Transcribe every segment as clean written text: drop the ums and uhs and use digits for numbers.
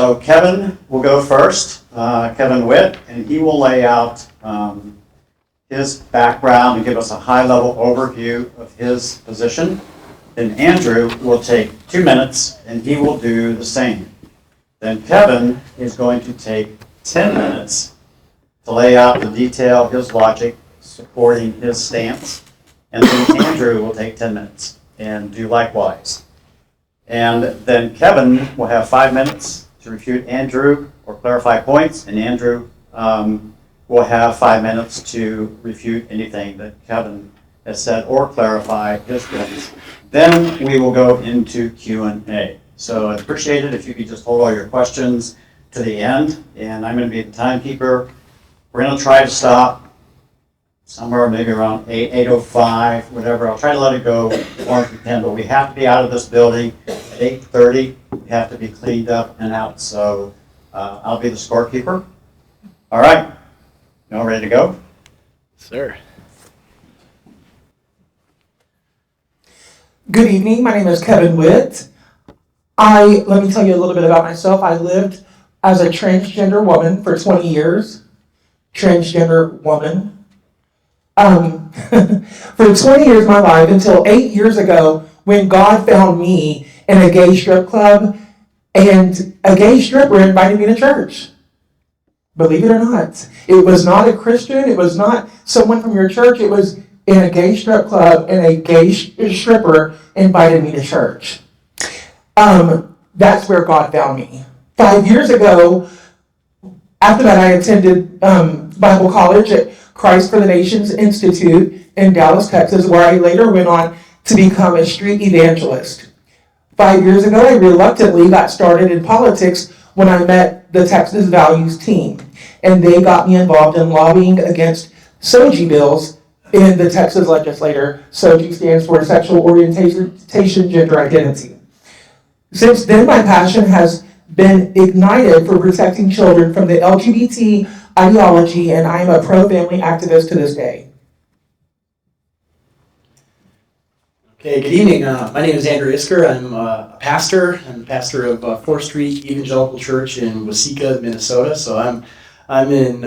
So Kevin will go first, Kevin Witt, and he will lay out his background and give us a high-level overview of his position. Then Andrew will take 2 minutes, and he will do the same. Then Kevin is going to take 10 minutes to lay out the detail, his logic, supporting his stance. And then Andrew will take 10 minutes and do likewise. And then Kevin will have 5 minutes to refute Andrew or clarify points, and Andrew will have 5 minutes to refute anything that Kevin has said or clarify his points. Then we will go into Q&A. So I'd appreciate it if you could just hold all your questions to the end, and I'm going to be the timekeeper. We're going to try to stop somewhere maybe around 8:05, whatever. I'll try to let it go more than 10, but we have to be out of this building at 8:30. We have to be cleaned up and out, so I'll be the scorekeeper. All right. You all ready to go? Sir. Good evening. My name is Kevin Witt. Let me tell you a little bit about myself. I lived as a transgender woman for 20 years. Transgender woman. For 20 years of my life until 8 years ago when God found me in a gay strip club and a gay stripper invited me to church. Believe it or not. It was not a Christian. It was not someone from your church. It was in a gay strip club and a gay stripper invited me to church. That's where God found me. 5 years ago, after that, I attended Bible college at Christ for the Nations Institute in Dallas, Texas, where I later went on to become a street evangelist. 5 years ago, I reluctantly got started in politics when I met the Texas Values team, and they got me involved in lobbying against SOGI bills in the Texas legislature. SOGI stands for Sexual Orientation, Gender Identity. Since then, my passion has been ignited for protecting children from the LGBT ideology, and I am a pro-family activist to this day. Okay, good evening. My name is Andrew Isker. I'm a pastor. I'm the pastor of 4th Street Evangelical Church in Waseca, Minnesota. So I'm in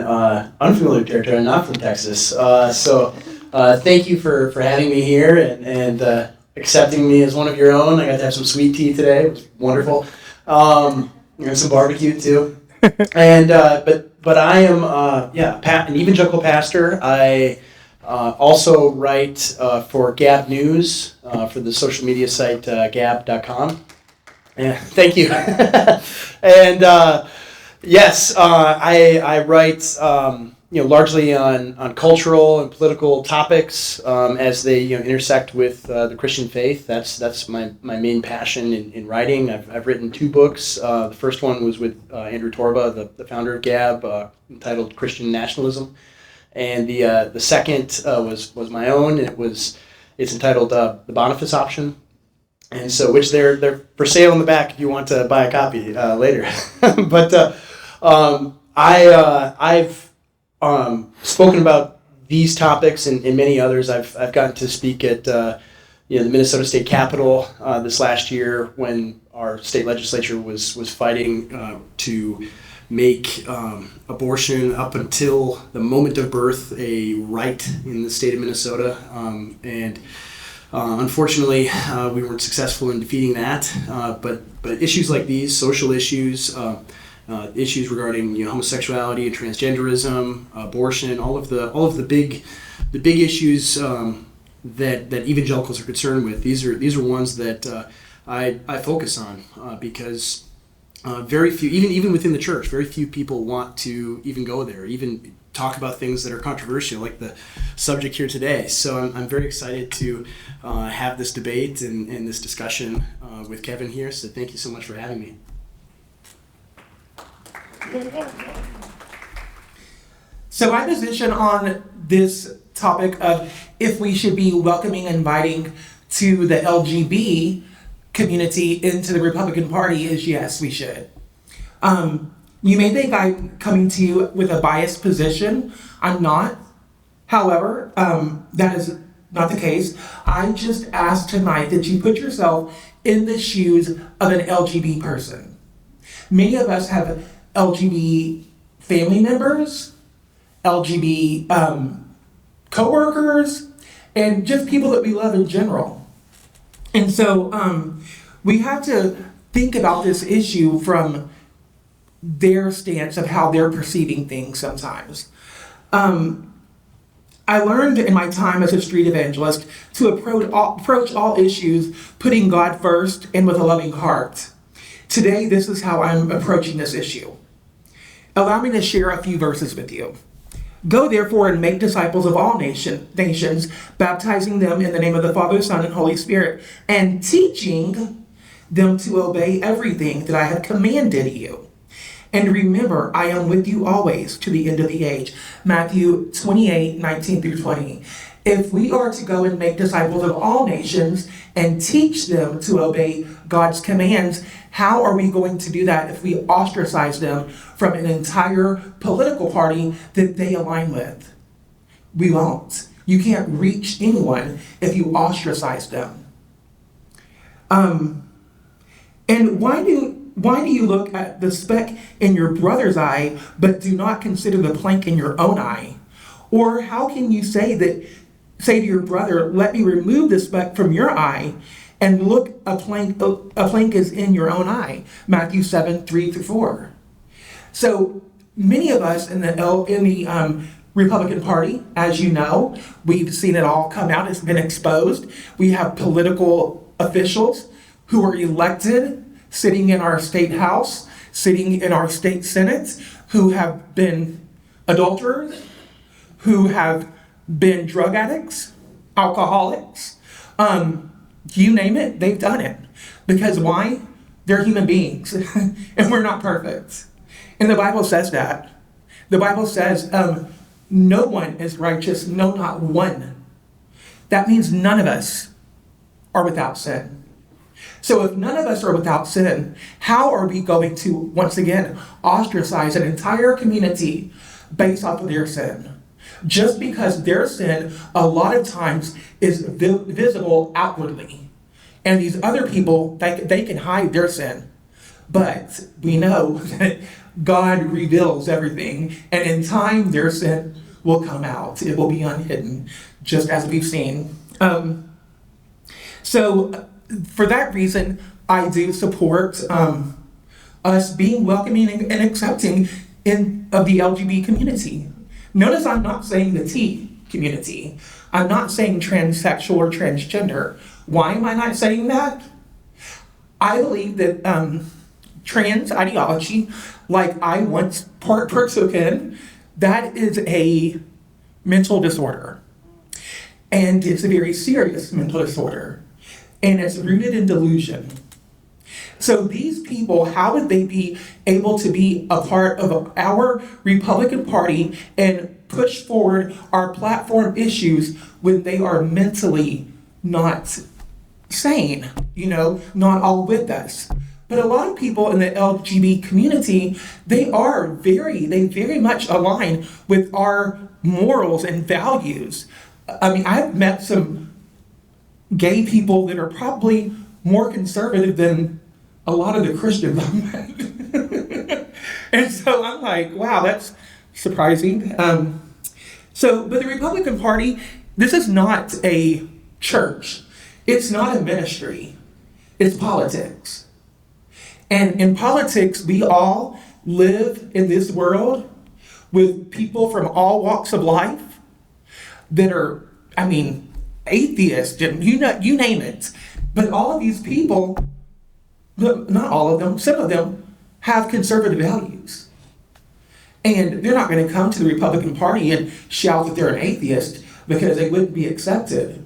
unfamiliar territory. I'm not from Texas. Thank you for having me here and accepting me as one of your own. I got to have some sweet tea today. It was wonderful. And some barbecue too. And but I am an evangelical pastor. I also write for Gab News for the social media site gab.com. Yeah, thank you. And yes, I write largely on cultural and political topics as they intersect with the Christian faith. That's my main passion in writing. I've written 2 books. The first one was with Andrew Torba, the founder of Gab, entitled Christian Nationalism. And the second was my own. It's entitled The Boniface Option, and so which they're for sale in the back if you want to buy a copy later. But I've spoken about these topics and many others. I've gotten to speak at the Minnesota State Capitol this last year when our state legislature was fighting to make abortion up until the moment of birth a right in the state of Minnesota, and unfortunately we weren't successful in defeating that. But issues like these, social issues, issues regarding homosexuality and transgenderism, abortion, all of the big issues that evangelicals are concerned with. These are ones that I focus on because. Very few, even within the church, very few people want to even go there, even talk about things that are controversial, like the subject here today. So I'm very excited to have this debate and this discussion with Kevin here. So thank you so much for having me. So my position on this topic of if we should be welcoming and inviting to the LGB community into the Republican Party is yes, we should. You may think I'm coming to you with a biased position. I'm not. However, that is not the case. I just ask tonight that you put yourself in the shoes of an LGBT person. Many of us have LGBT family members, LGBT coworkers, and just people that we love in general. And so we have to think about this issue from their stance of how they're perceiving things sometimes. I learned in my time as a street evangelist to approach all issues putting God first and with a loving heart. Today, this is how I'm approaching this issue. Allow me to share a few verses with you. Go therefore and make disciples of all nations, baptizing them in the name of the Father, Son, and Holy Spirit, and teaching them to obey everything that I have commanded you. And remember, I am with you always to the end of the age. Matthew 28, 19 through 20. If we are to go and make disciples of all nations and teach them to obey God's commands, how are we going to do that if we ostracize them from an entire political party that they align with? We won't. You can't reach anyone if you ostracize them. And why do you look at the speck in your brother's eye, but do not consider the plank in your own eye? Or how can you say to your brother, let me remove the speck from your eye, and look, a plank is in your own eye? Matthew 7, 3 through 4. So many of us in the Republican Party, as you know, we've seen it all come out. It's been exposed. We have political officials who are elected, sitting in our state house, sitting in our state senate, who have been adulterers, who have been drug addicts, alcoholics, you name it, they've done it. Because why? They're human beings, and we're not perfect. And the Bible says that. The Bible says, no one is righteous, no, not one. That means none of us are without sin. So if none of us are without sin, how are we going to, once again, ostracize an entire community based off of their sin? Just because their sin, a lot of times, is visible outwardly. And these other people, they can hide their sin. But we know that God reveals everything. And in time, their sin will come out. It will be unhidden, just as we've seen. So for that reason, I do support us being welcoming and accepting of the LGBT community. Notice I'm not saying the T community. I'm not saying transsexual or transgender. Why am I not saying that? I believe that trans ideology, like I once partook in, that is a mental disorder. And it's a very serious mental disorder. And it's rooted in delusion. So these people, how would they be able to be a part of our Republican Party and push forward our platform issues when they are mentally not sane, not all with us? But a lot of people in the LGBT community, they very much align with our morals and values. I mean, I've met some gay people that are probably more conservative than a lot of the Christians I've met. And so I'm like, wow, that's surprising. But the Republican Party, this is not a church. It's not a ministry. It's politics. And in politics, we all live in this world with people from all walks of life that are, atheists, you name it. But all of these people, not all of them, some of them have conservative values. And they're not going to come to the Republican Party and shout that they're an atheist because they wouldn't be accepted.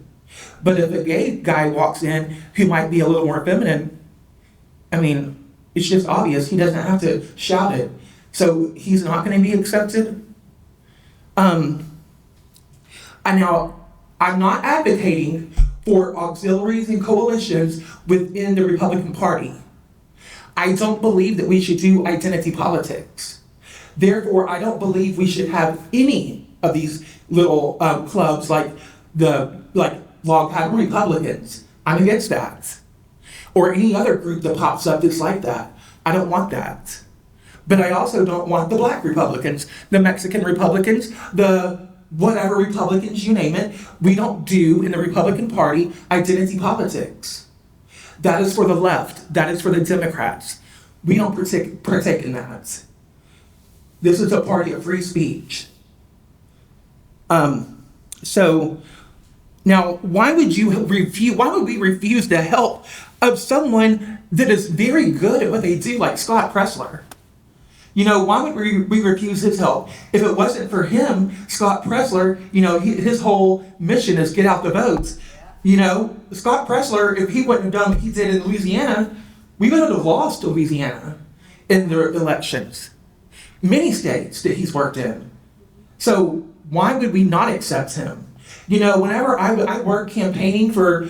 But if a gay guy walks in who might be a little more feminine, it's just obvious he doesn't have to shout it. So he's not going to be accepted. Now, I'm not advocating for auxiliaries and coalitions within the Republican Party. I don't believe that we should do identity politics. Therefore, I don't believe we should have any of these little clubs like Log Cabin Republicans. I'm against that. Or any other group that pops up that's like that. I don't want that. But I also don't want the black Republicans, the Mexican Republicans, the whatever Republicans, you name it. We don't do in the Republican Party identity politics. That is for the left. That is for the Democrats. We don't partake in that. This is a party of free speech. So now, why would we refuse the help of someone that is very good at what they do, like Scott Pressler? Why would we refuse his help? If it wasn't for him, Scott Pressler, his whole mission is get out the votes. Scott Pressler, if he wouldn't have done what he did in Louisiana, we would have lost Louisiana in the elections. Many states that he's worked in. So why would we not accept him? Whenever I work campaigning for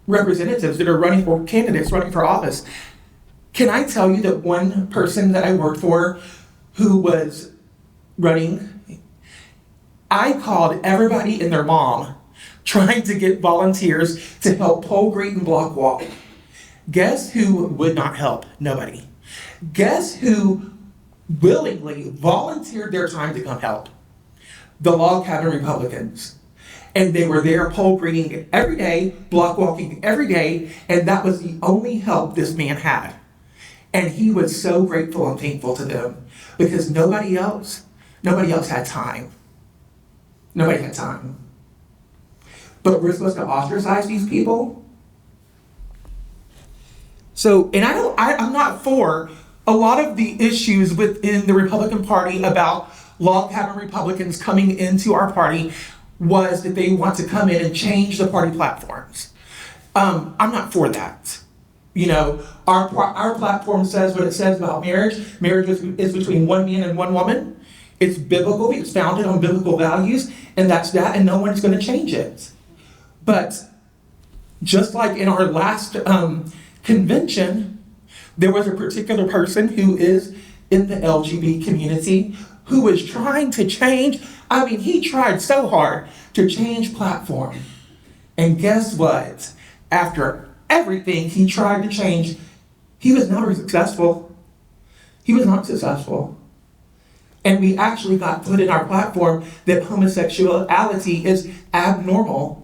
representatives that are running for office, can I tell you that one person that I worked for who was running, I called everybody and their mom trying to get volunteers to help pole greet and block walk. Guess who would not help? Nobody. Guess who willingly volunteered their time to come help? The log cabin Republicans. And they were there pole greeting every day, block walking every day, and that was the only help this man had. And he was so grateful and thankful to them because nobody else had time. Nobody had time. But we're supposed to ostracize these people? So, and I'm not for a lot of the issues within the Republican Party about log cabin Republicans coming into our party was that they want to come in and change the party platforms. I'm not for that. Our platform says what it says about marriage. Marriage is between one man and one woman. It's biblical. It's founded on biblical values, and that's that, and no one's going to change it. But just like in our last convention, there was a particular person who is in the LGB community who was trying to change. He tried so hard to change platform. And guess what? After everything he tried to change, he was never successful. He was not successful. And we actually got put in our platform that homosexuality is abnormal.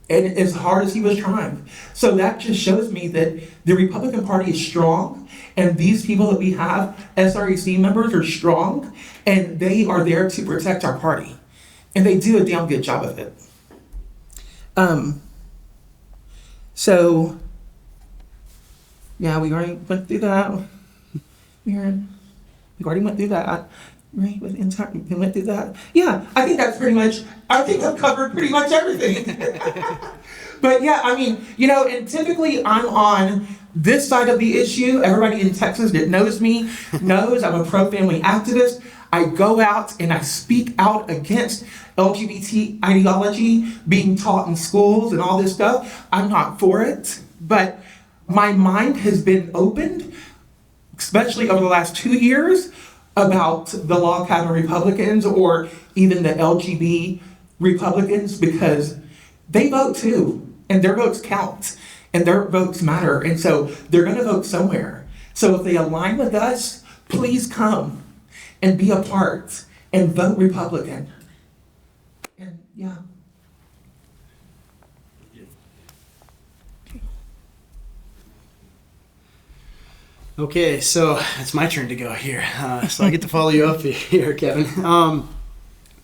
And as hard as he was trying. So that just shows me that the Republican Party is strong, and these people that we have, SREC members, are strong, and they are there to protect our party. And they do a damn good job of it. So, yeah, we already went through that. We already went through that. Right, we went through that. Yeah, I think I've covered pretty much everything. But yeah, and typically I'm on this side of the issue. Everybody in Texas that knows me knows I'm a pro-family activist. I go out and I speak out against LGBT ideology being taught in schools and all this stuff. I'm not for it, but my mind has been opened, especially over the last 2 years, about the log cabin Republicans or even the LGBT Republicans, because they vote too, and their votes count, and their votes matter, and so they're going to vote somewhere. So if they align with us, please come and be a part and vote Republican. And yeah. Okay, so it's my turn to go here. So I get to follow you up here, Kevin.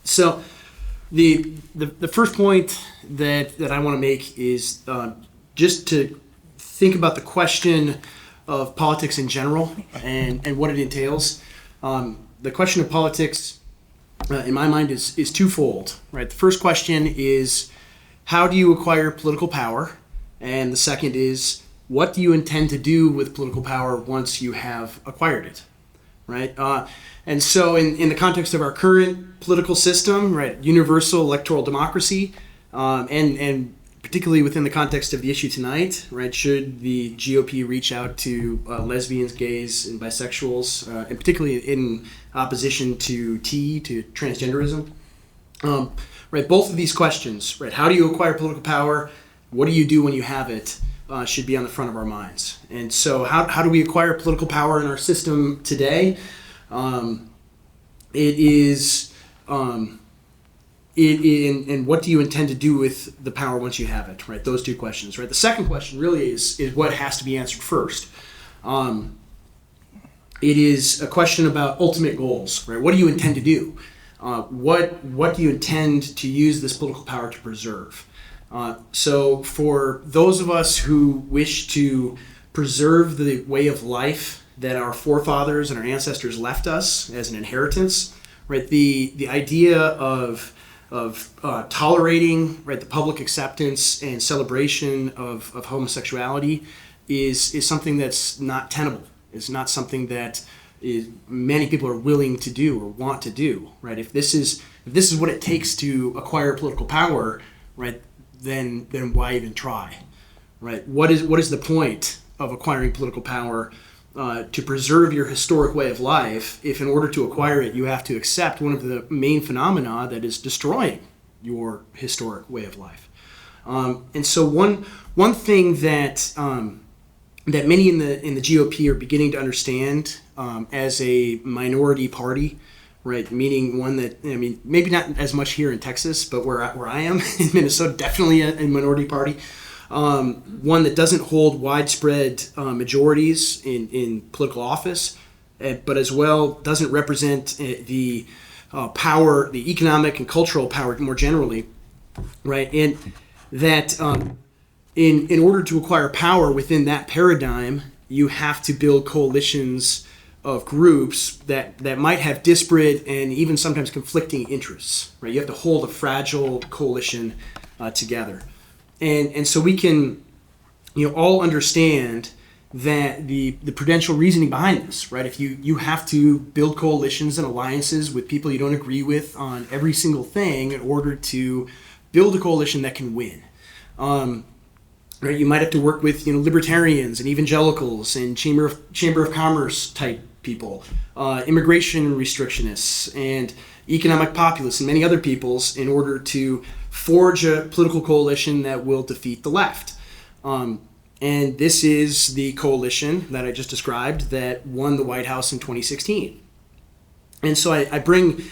So the first point that I want to make is just to think about the question of politics in general and what it entails. The question of politics, in my mind, is twofold. Right. The first question is, how do you acquire political power? And the second is, what do you intend to do with political power once you have acquired it, right? And so in the context of our current political system, right, universal electoral democracy, and particularly within the context of the issue tonight, right, should the GOP reach out to lesbians, gays, and bisexuals, and particularly in opposition to transgenderism, right, both of these questions, right, how do you acquire political power? What do you do when you have it? should be on the front of our minds. And so how do we acquire political power in our system today? It is, and what do you intend to do with the power once you have it, right? Those two questions, right? The second question really is what has to be answered first. It is a question about ultimate goals, right? What do you intend to do? What do you intend to use this political power to preserve? So for those of us who wish to preserve the way of life that our forefathers and our ancestors left us as an inheritance, right? The idea of tolerating, right, the public acceptance and celebration of homosexuality is something that's not tenable. It's not something that many people are willing to do or want to do, right? If this is what it takes to acquire political power, right, then why even try, right? What is the point of acquiring political power to preserve your historic way of life if in order to acquire it you have to accept one of the main phenomena that is destroying your historic way of life? And so one thing that that many in the GOP are beginning to understand as a minority party, right? Meaning one that, I mean, maybe not as much here in Texas, but where I am in Minnesota, definitely a minority party. One that doesn't hold widespread majorities in political office, but as well doesn't represent the power, the economic and cultural power more generally, right? And that in order to acquire power within that paradigm, you have to build coalitions of groups that might have disparate and even sometimes conflicting interests, right? You have to hold a fragile coalition together. And so we can, all understand that the prudential reasoning behind this, right? If you have to build coalitions and alliances with people you don't agree with on every single thing in order to build a coalition that can win. Right? You might have to work with libertarians and evangelicals and chamber of commerce type people, immigration restrictionists and economic populists and many other peoples in order to forge a political coalition that will defeat the left. And this is the coalition that I just described that won the White House in 2016. And so I bring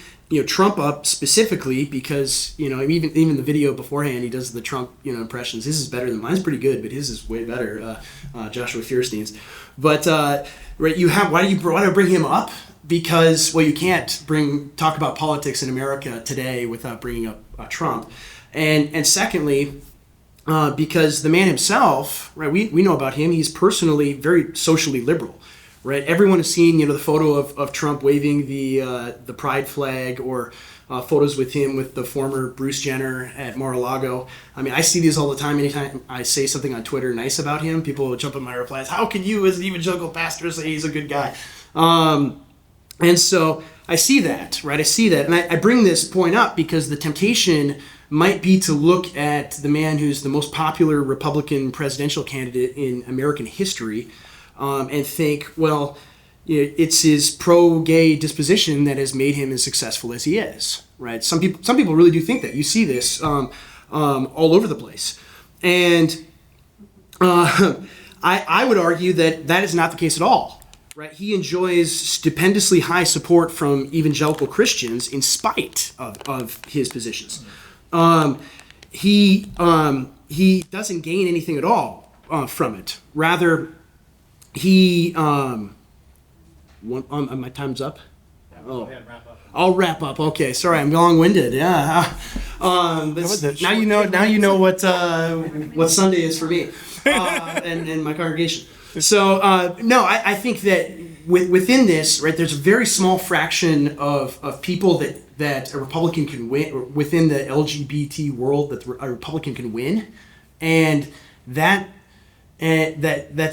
Trump up specifically because even the video beforehand he does the Trump impressions. His is better than mine's pretty good, but his is way better. Joshua Fierstein's. But right, why do I bring him up? Because you can't talk about politics in America today without bringing up Trump, and secondly, because the man himself, right? We know about him. He's personally very socially liberal. Right, everyone has seen the photo of Trump waving the pride flag, or photos with him with the former Bruce Jenner at Mar-a-Lago. I mean, I see these all the time. Anytime I say something on Twitter nice about him, people will jump in my replies. How can you, as an evangelical pastor, say he's a good guy? And so I see that, right? I see that, and I bring this point up because the temptation might be to look at the man who's the most popular Republican presidential candidate in American history. And think, it's his pro-gay disposition that has made him as successful as he is, right? Some people really do think that. You see this all over the place, and I would argue that is not the case at all, right? He enjoys stupendously high support from evangelical Christians in spite of his positions. He doesn't gain anything at all from it. Rather, he my time's up. Oh, I'll wrap up. Okay, sorry, I'm long-winded. Yeah. Now you know what Sunday is for me and my congregation. So no, I think that within this, right, there's a very small fraction of people that a Republican can win, or within the LGBT world that a Republican can win, and that's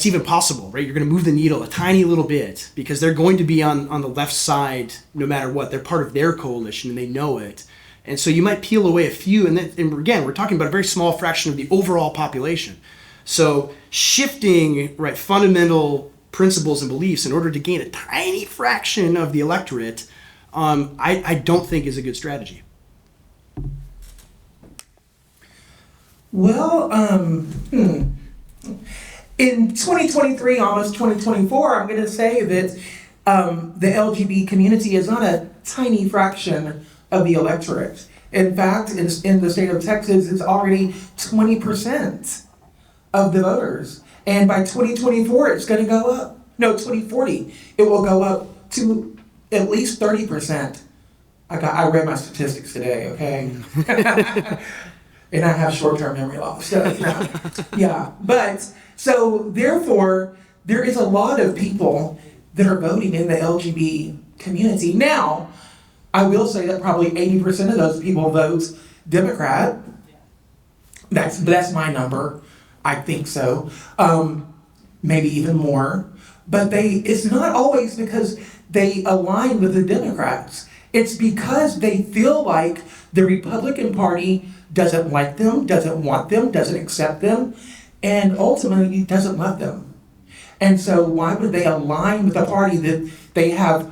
even possible, right? You're going to move the needle a tiny little bit because they're going to be on the left side no matter what. They're part of their coalition and they know it. And so you might peel away a few, and again, we're talking about a very small fraction of the overall population. So shifting, right, fundamental principles and beliefs in order to gain a tiny fraction of the electorate, I don't think is a good strategy. Well, In 2023, almost 2024, I'm going to say that the LGBT community is not a tiny fraction of the electorate. In fact, in the state of Texas, it's already 20% of the voters. And by 2024, it's going to go up. No, 2040, it will go up to at least 30%. I read my statistics today, okay? And I have short-term memory loss. So, yeah, but so therefore, there is a lot of people that are voting in the LGBT community. Now, I will say that probably 80% of those people vote Democrat. That's my number. I think so. Maybe even more. But it's not always because they align with the Democrats. It's because they feel like the Republican Party doesn't like them, doesn't want them, doesn't accept them, and ultimately doesn't love them. And so why would they align with a party that they have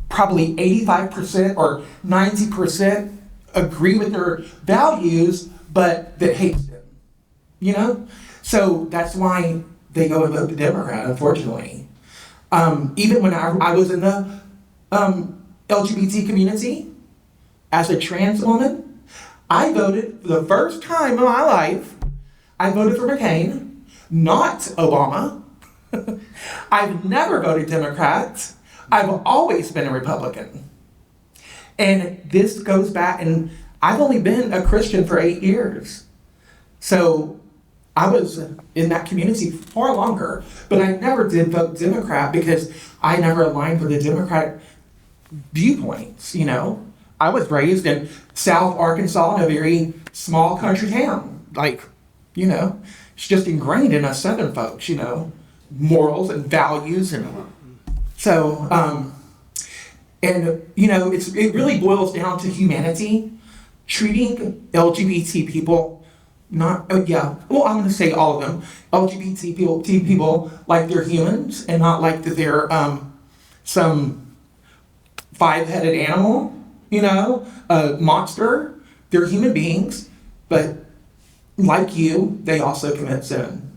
probably 85% or 90% agree with their values, but that hates them? You know? So that's why they go and vote the Democrat, unfortunately. Even when I was in the LGBT community, as a trans woman, I voted for the first time in my life, I voted for McCain, not Obama. I've never voted Democrat. I've always been a Republican. And this goes back, and I've only been a Christian for 8 years. So I was in that community far longer, but I never did vote Democrat because I never aligned with the Democratic viewpoints, you know. I was raised in South Arkansas in a very small country town. Like, you know, it's just ingrained in us Southern folks, you know, morals and values. And so, and, you know, it really boils down to humanity, treating LGBT people, I'm going to say all of them, LGBT people like they're humans and not like that they're some five-headed animal. You know, a monster. They're human beings, but like you, they also commit sin.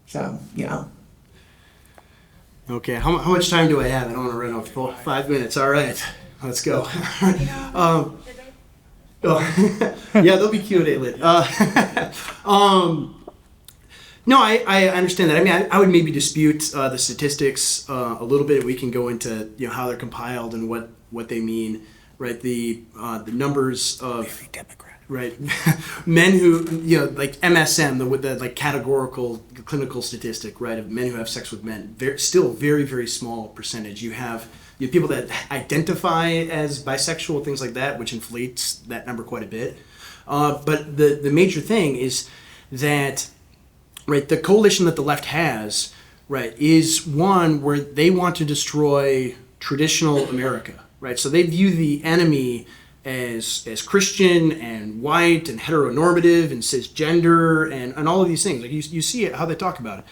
So, yeah. Okay, how much time do I have? I don't want to run off 5 minutes. All right, let's go. Yeah, there'll be Q&A later. No, I understand that. I mean, I would maybe dispute the statistics a little bit. We can go into how they're compiled and what they mean. Right, the numbers of very Democrat. Right, men who like MSM, the like categorical clinical statistic, right, of men who have sex with men, still very very small percentage. You have people that identify as bisexual, things like that, which inflates that number quite a bit. But the major thing is that the coalition that the left has, is one where they want to destroy traditional America. Right, so they view the enemy as Christian and white and heteronormative and cisgender and all of these things. Like you see it, how they talk about it.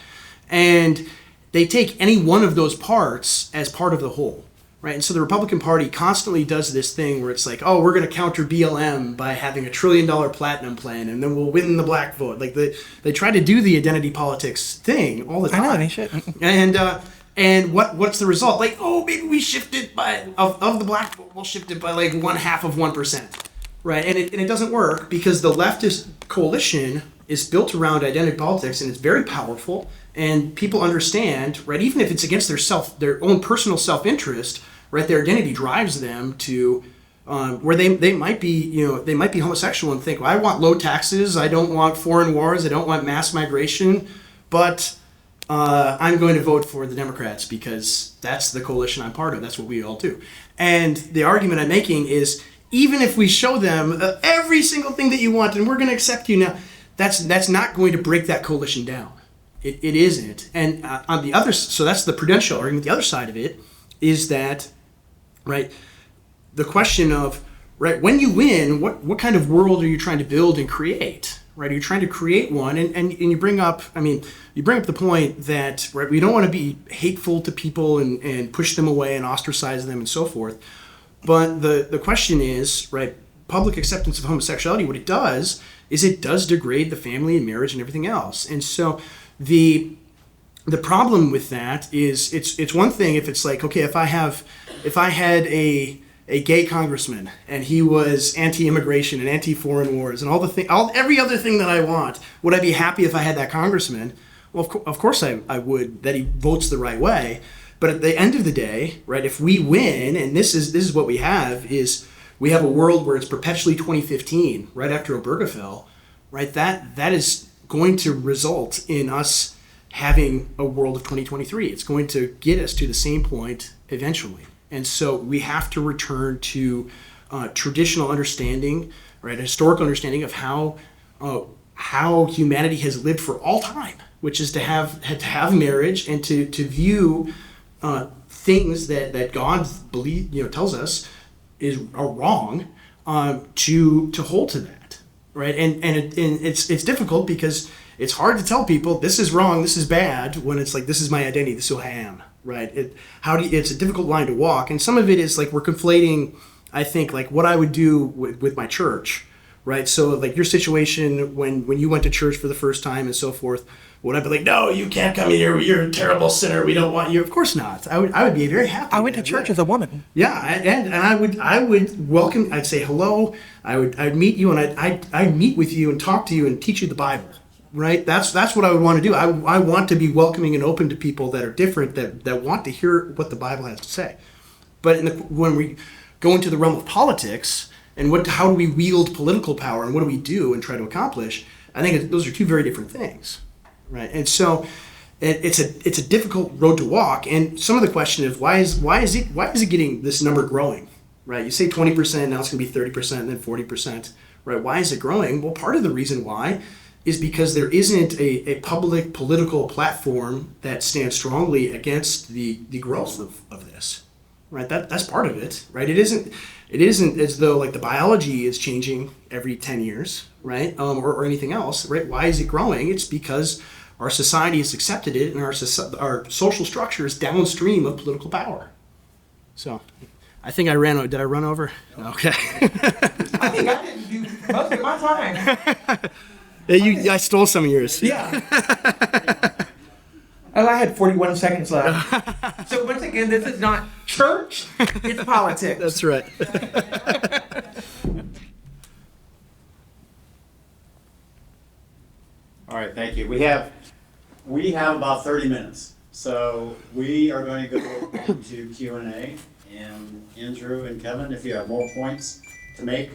And they take any one of those parts as part of the whole. Right, and so the Republican Party constantly does this thing where it's like, oh, we're going to counter BLM by having $1 trillion platinum plan, and then we'll win the black vote. Like they try to do the identity politics thing all the time. I know, they should. And what's the result? Like, oh, maybe we shifted of the black vote, we'll shift it by like 1/2%, right? And it doesn't work because the leftist coalition is built around identity politics and it's very powerful. And people understand, right? Even if it's against their own personal self-interest, right? Their identity drives them to where they might be, they might be homosexual and think, well, I want low taxes, I don't want foreign wars, I don't want mass migration, but I'm going to vote for the Democrats because that's the coalition I'm part of. That's what we all do. And the argument I'm making is, even if we show them every single thing that you want and we're going to accept you now, that's not going to break that coalition down. It isn't. And on the other, so that's the prudential argument. The other side of it is that, the question of, when you win, what kind of world are you trying to build and create? Right, are you trying to create one? And you bring up, the point that we don't want to be hateful to people and push them away and ostracize them and so forth. But the question is, public acceptance of homosexuality, what it does is it does degrade the family and marriage and everything else. And so the the problem with that is it's one thing if it's like, okay, if I had a gay congressman and he was anti-immigration and anti-foreign wars and every other thing that I want, would I be happy if I had that congressman? Well, of course I would, that he votes the right way. But at the end of the day, right, if we win, and this is what we have a world where it's perpetually 2015, right after Obergefell, right, that is going to result in us having a world of 2023. It's going to get us to the same point eventually. And so we have to return to traditional understanding, right, a historical understanding of how humanity has lived for all time, which is to have marriage and to view things that God tells us are wrong, to hold to that, right? And it's difficult because it's hard to tell people this is wrong, this is bad, when it's like, this is my identity, this is who I am, right? It's a difficult line to walk, and some of it is like we're conflating, I think, like what I would do with my church, right? So like your situation when you went to church for the first time and so forth, would I be like, no, you can't come here, you're a terrible sinner, we don't want you? Of course not. I would be very happy. I went to church as a woman. Yeah, and I would welcome. I'd say hello. I'd meet you, and I'd meet with you and talk to you and teach you the Bible. Right? That's what I would want to do. I want to be welcoming and open to people that are different, that want to hear what the Bible has to say. But when we go into the realm of politics and how do we wield political power and what do we do and try to accomplish, I think those are two very different things. Right, and so it's a difficult road to walk. And some of the question is why is it getting this number growing? Right, you say 20%, now it's going to be 30%, and then 40%. Right, why is it growing? Well, part of the reason why is because there isn't a public political platform that stands strongly against the growth of this. Right, that's part of it. Right, it isn't as though like the biology is changing every 10 years, right, or anything else. Right, why is it growing? It's because our society has accepted it, and our social structure is downstream of political power. So, I think did I run over? Okay. I think I didn't do most of my time. I stole some of yours. Yeah. Oh, I had 41 seconds left. So once again, this is not church, it's politics. That's right. All right, thank you. We have about 30 minutes, so we are going to go into Q&A. And Andrew and Kevin, if you have more points to make,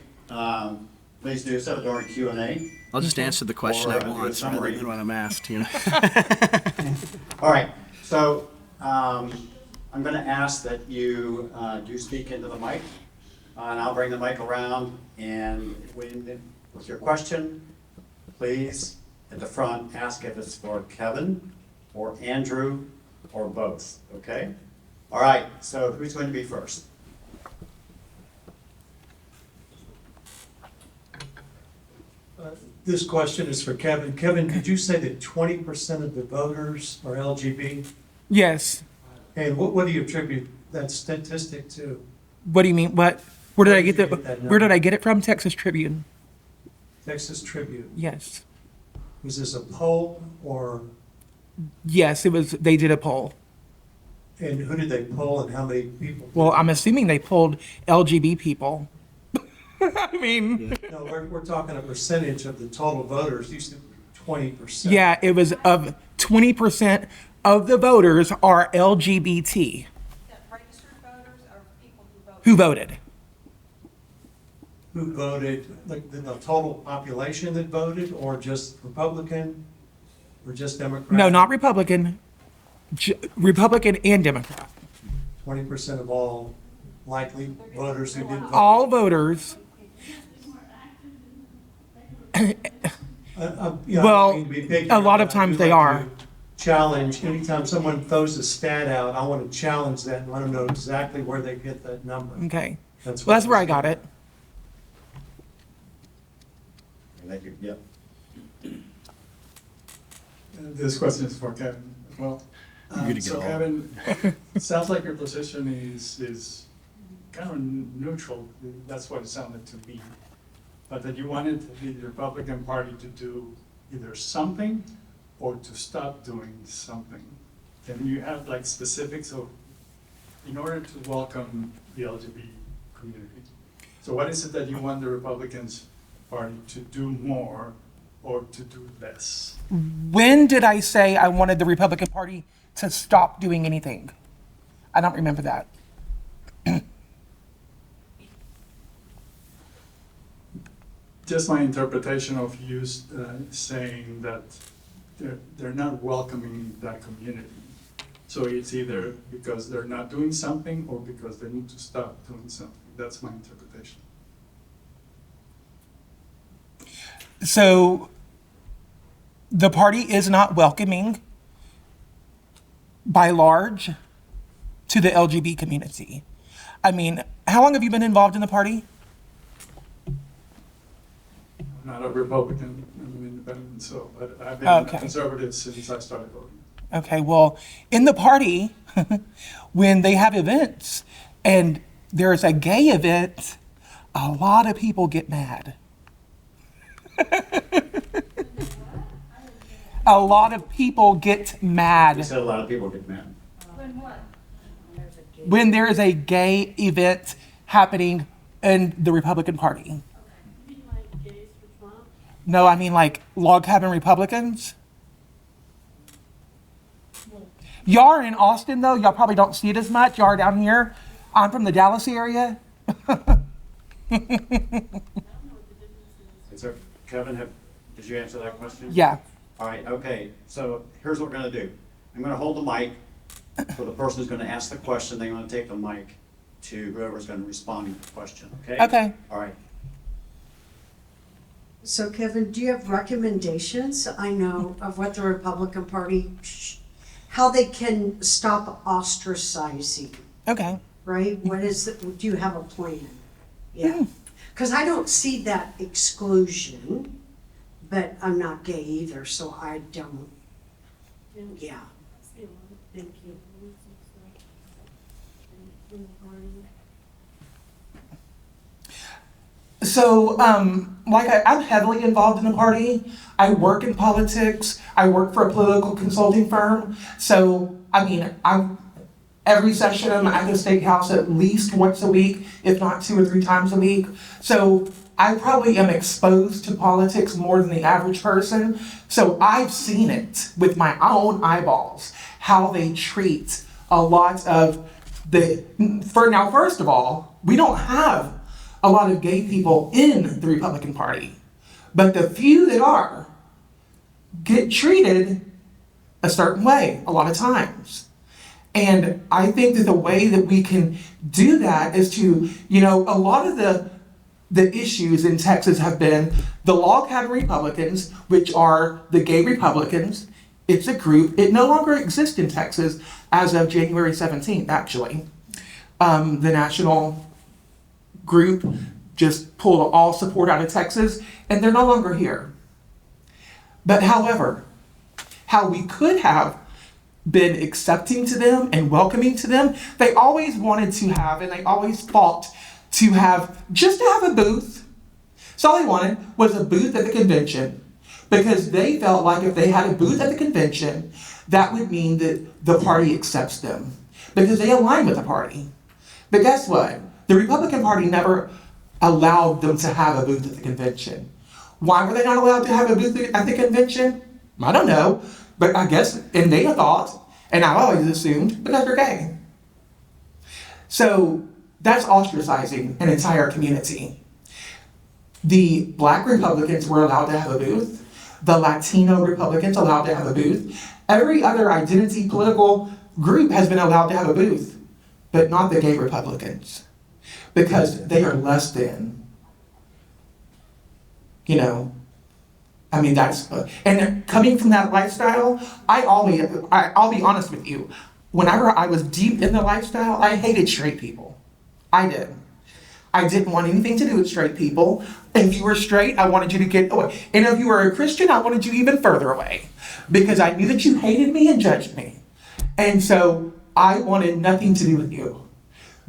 please do so during Q&A. I'll just answer the question Or, I want rather than what I'm asked. All right, so I'm going to ask that you do speak into the mic, and I'll bring the mic around. And with your question, please, at the front, ask if it's for Kevin or Andrew or both, okay? All right, so who's going to be first? This question is for Kevin. Kevin, did you say that 20% of the voters are LGB? Yes. And what do you attribute that statistic to? What do you mean? What? Where did I get Where did you that? get that number? Where did I get it from? Texas Tribune. Texas Tribune. Yes. Was this a poll or, Yes, it was. They did a poll. and who did they poll and how many people? Well, I'm assuming they polled LGB people. I mean, No, we're talking a percentage of the total voters. You said 20%. yeah, it was of 20% of the voters are LGBT That registered voters are people who voted. Who voted, like the total population that voted, or just Republican, or just Democrat? No, not Republican. Republican and Democrat. 20% of all likely voters who didn't vote. All voters. Well, to be picky, a lot of but times I do they like are. to Challenge, anytime someone throws a stat out, I want to challenge that and let them know exactly where they get that number. Okay. That's Well, that's what where I got it. Thank you. Yep. This question is for Kevin as well. So Kevin, it sounds like your position is kind of neutral. That's what it sounded to me. But that you wanted the Republican Party to do either something or to stop doing something? Can you have like specifics of, in order to welcome the LGBT community? So what is it that you want the Republicans Party to do more or to do less? When did I say I wanted the Republican Party to stop doing anything? I don't remember that. Just my interpretation of you saying that they're not welcoming that community. So it's either because they're not doing something or because they need to stop doing something. That's my interpretation. So the party is not welcoming by large to the LGBT community. I mean, how long have you been involved in the party? I'm not a Republican, I'm an independent, so I've been Okay. conservative since I started voting. Okay, well, in the party, when they have events and there's a gay event, a lot of people get mad. A lot of people get You mad said a lot of people get mad. When what? when there is a gay event happening in the Republican Party. No, I mean like log cabin Republicans. Y'all are in Austin though. Y'all probably don't see it as much. Y'all are down here. I'm from the Dallas area. Is there, Kevin, did you answer that question? Yeah. All right, okay, so here's what we're gonna do. I'm gonna hold the mic for the person who's gonna ask the question, then I'm gonna take the mic to whoever's gonna respond to the question, okay? Okay. All right. So Kevin, do you have recommendations, I know, of what the Republican Party, how they can stop ostracizing, Okay. right? What is it, do you have a plan? Yeah, because I don't see that exclusion, but I'm not gay either, so I don't, yeah. Thank you. So, I'm heavily involved in the party. I work in politics. I work for a political consulting firm. So, I'm every session I'm at the steakhouse at least once a week, if not 2 or 3 times a week. So, I probably am exposed to politics more than the average person. So, I've seen it with my own eyeballs, how they treat a lot of first of all, we don't have a lot of gay people in the Republican Party, but the few that are get treated a certain way a lot of times. And I think that the way that we can do that is to, a lot of the issues in Texas have been the log cabin Republicans, which are the gay Republicans. It's a group. It no longer exists in Texas as of January 17th, actually. The national group just pulled all support out of Texas, and they're no longer here. But however, how we could have been accepting to them and welcoming to them, they always wanted to have, and they always fought to have a booth. So all they wanted was a booth at the convention, because they felt like if they had a booth at the convention, that would mean that the party accepts them, because they align with the party. But guess what? The Republican Party never allowed them to have a booth at the convention. Why were they not allowed to have a booth at the convention? I don't know, but I guess, and they thought, and I always assumed, because they're gay. So that's ostracizing an entire community. The Black Republicans were allowed to have a booth. The Latino Republicans allowed to have a booth. Every other identity political group has been allowed to have a booth, but not the gay Republicans, because they are less than. That's, and coming from that lifestyle, I'll be honest with you, whenever I was deep in the lifestyle, I hated straight people. I did. I didn't want anything to do with straight people. If you were straight, I wanted you to get away. And if you were a Christian, I wanted you even further away, because I knew that you hated me and judged me. And so I wanted nothing to do with you,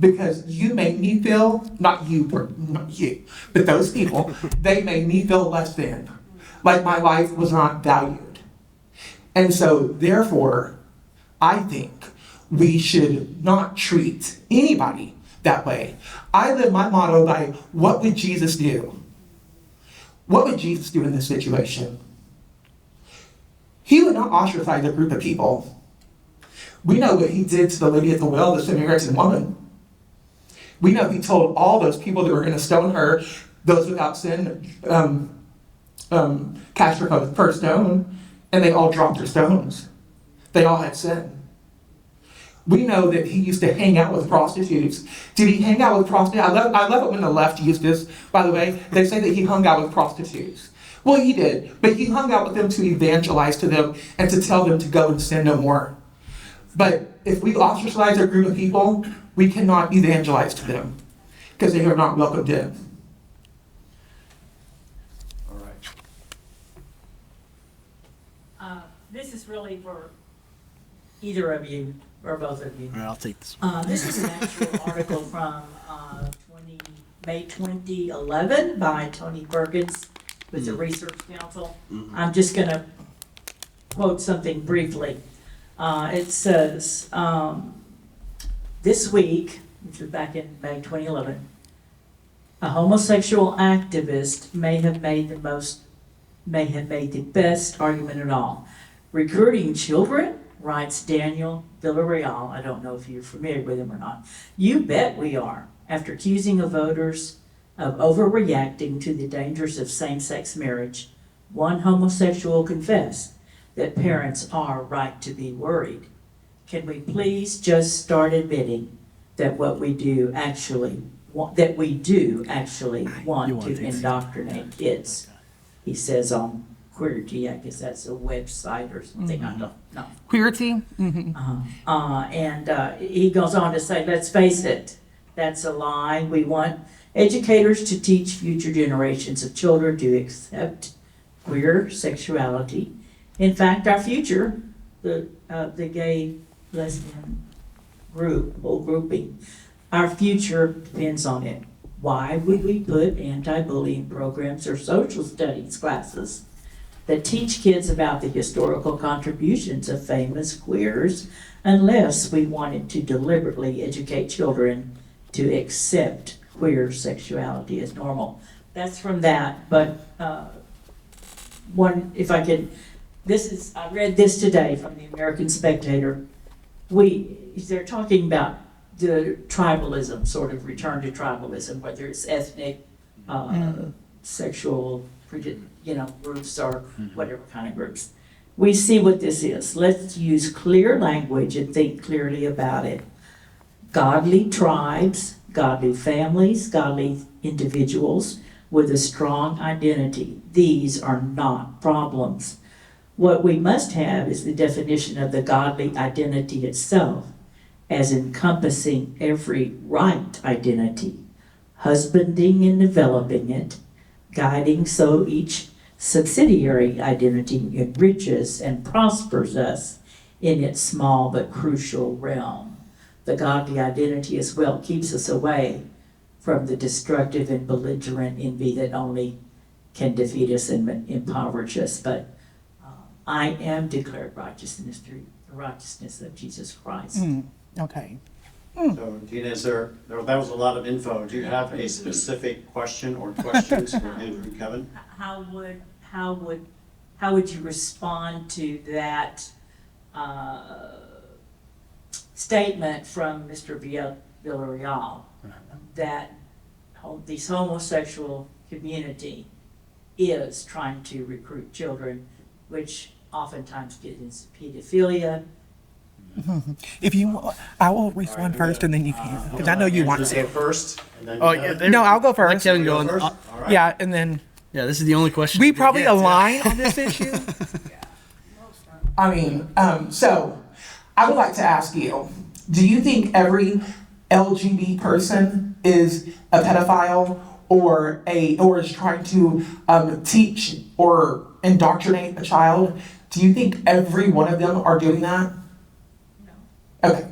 because you made me feel, not you, but those people, they made me feel less than, like my life was not valued. And so, therefore, I think we should not treat anybody that way. I live my motto by what would Jesus do? What would Jesus do in this situation? He would not ostracize a group of people. We know what he did to the lady at the well, the Samaritan woman. We know he told all those people that were going to stone her, those without sin, cast her first stone, and they all dropped their stones. They all had sin. We know that he used to hang out with prostitutes. Did he hang out with prostitutes? I love it when the left use this, by the way. They say that he hung out with prostitutes. Well, he did, but he hung out with them to evangelize to them and to tell them to go and sin no more. But if we ostracize a group of people, we cannot evangelize to them because they are not welcomed in. All right. This is really for either of you, or both of you. I'll take this. This is an actual article from May 2011 by Tony Perkins with the Research Council. I'm just going to quote something briefly. It says, this week, which was back in May 2011, a homosexual activist may have made the best argument at all. Recruiting children, writes Daniel Villarreal. I don't know if you're familiar with him or not. You bet we are. After accusing of voters of overreacting to the dangers of same-sex marriage, one homosexual confessed that parents are right to be worried. Can we please just start admitting that we do actually want to indoctrinate kids? He says on Queerty, I guess that's a website or something, I don't know. Queerty? And he goes on to say, let's face it, that's a lie. We want educators to teach future generations of children to accept queer sexuality. In fact, our future, the gay, lesbian whole grouping, our future depends on it. Why would we put anti-bullying programs or social studies classes that teach kids about the historical contributions of famous queers unless we wanted to deliberately educate children to accept queer sexuality as normal? That's from that, but if I could, I read this today from the American Spectator. They're talking about the tribalism, sort of return to tribalism, whether it's ethnic, sexual, groups or whatever kind of groups. We see what this is. Let's use clear language and think clearly about it. Godly tribes, godly families, godly individuals with a strong identity. These are not problems. What we must have is the definition of the godly identity itself as encompassing every right identity, husbanding and developing it, guiding so each subsidiary identity enriches and prospers us in its small but crucial realm. The godly identity as well keeps us away from the destructive and belligerent envy that only can defeat us and impoverish us. But I am declared righteousness through the righteousness of Jesus Christ. Okay. So, Tina, that was a lot of info. Do you have a specific question or questions for Andrew and Kevin? How would you respond to that statement from Mr. Villarreal that this homosexual community is trying to recruit children, which oftentimes get into pedophilia? If you, I will respond first, and then you can, because I know you want Andrew, to. go first, and then Oh, Kevin? yeah, No, I'll go Let first. Kevin You go. go first? All right. Yeah, and then Yeah, this is the only question. we could probably get. align on this issue. I mean, so I would like to ask you: do you think every LGBT person is a pedophile or is trying to teach or indoctrinate a child? Do you think every one of them are doing that? No. Okay.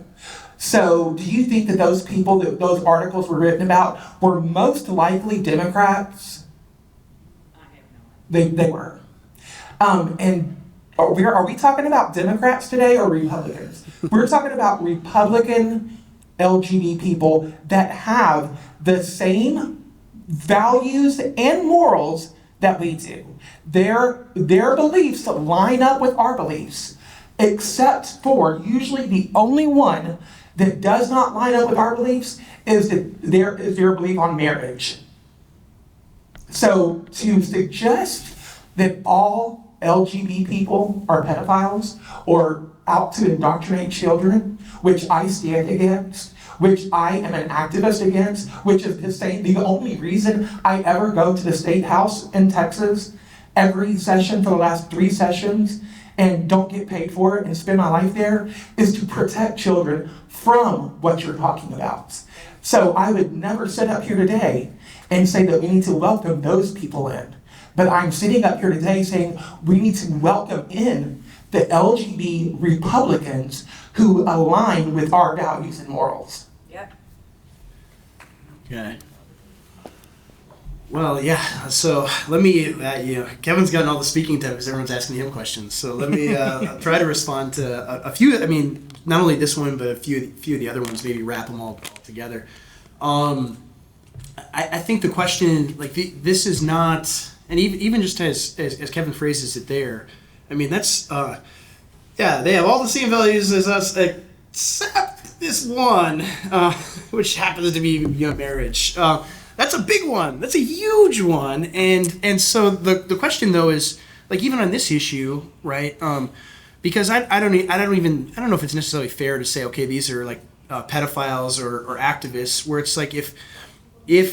So do you think that those people that those articles were written about were most likely Democrats? I have no idea. They were. And Are we talking about Democrats today or Republicans? We're talking about Republican LGBT people that have the same values and morals that we do. Their beliefs line up with our beliefs, except for usually the only one that does not line up with our beliefs is their belief on marriage. So to suggest that all LGBT people are pedophiles or out to indoctrinate children, which I stand against, which I am an activist against, which is the only reason I ever go to the State House in Texas every session for the last 3 sessions and don't get paid for it and spend my life there, is to protect children from what you're talking about. So I would never sit up here today and say that we need to welcome those people in. But I'm sitting up here today saying we need to welcome in the LGBT Republicans who align with our values and morals. Yep. Okay. Well, yeah. So let me. Kevin's gotten all the speaking time because everyone's asking him questions. So let me try to respond to a few. I mean, not only this one, but a few of the other ones. Maybe wrap them all together. I think the question, like this is not, and even just as Kevin phrases it there, I mean that's they have all the same values as us except this one, which happens to be marriage. That's a big one. That's a huge one. And so the question though is, like, even on this issue, right? Because I don't know if it's necessarily fair to say, okay, these are like pedophiles or activists, where it's like if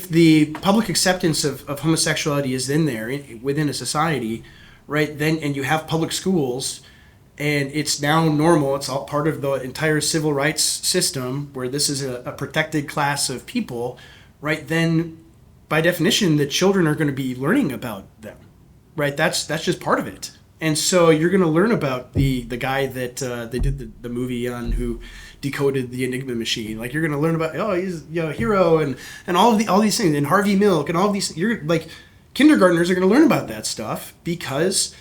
the public acceptance of homosexuality is in there within a society, right? Then and you have public schools, and it's now normal. It's all part of the entire civil rights system where this is a protected class of people. Right, then by definition, the children are going to be learning about them, right? That's just part of it. And so you're going to learn about the guy that they did the movie on who decoded the Enigma machine. Like, you're going to learn about, he's a hero and all these things, and Harvey Milk and all of these. You're like, kindergartners are going to learn about that stuff because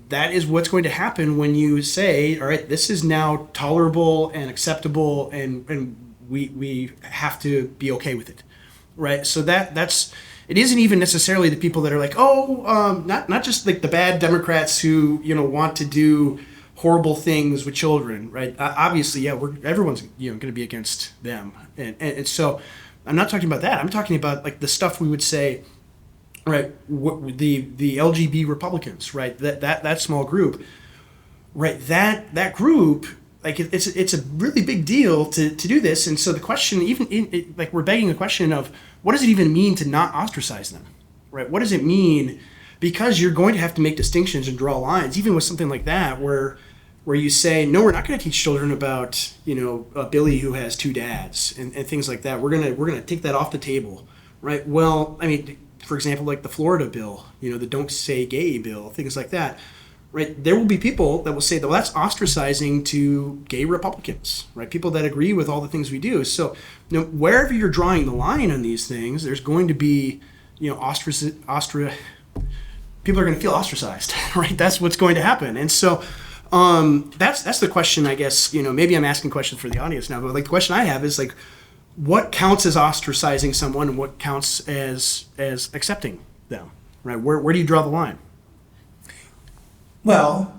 that is what's going to happen when you say, all right, this is now tolerable and acceptable, and we have to be okay with it. Right, so that's it. Isn't even necessarily the people that are like, not just like the bad Democrats who want to do horrible things with children, right? Obviously, yeah, everyone's going to be against them, and so I'm not talking about that. I'm talking about like the stuff we would say, right? The LGBT Republicans, right? That small group, right? That group. Like it's a really big deal to do this, and so the question, like we're begging the question of what does it even mean to not ostracize them, right? What does it mean? Because you're going to have to make distinctions and draw lines, even with something like that, where you say, no, we're not going to teach children about Billy who has 2 dads and things like that. We're gonna take that off the table, right? Well, I mean, for example, like the Florida bill, the Don't Say Gay bill, things like that. Right, there will be people that will say, well, that's ostracizing to gay Republicans, right? People that agree with all the things we do. So, wherever you're drawing the line on these things, there's going to be, people are going to feel ostracized, right? That's what's going to happen. And so, that's the question, I guess. Maybe I'm asking questions for the audience now, but like the question I have is like, what counts as ostracizing someone, and what counts as accepting them, right? Where do you draw the line? Well,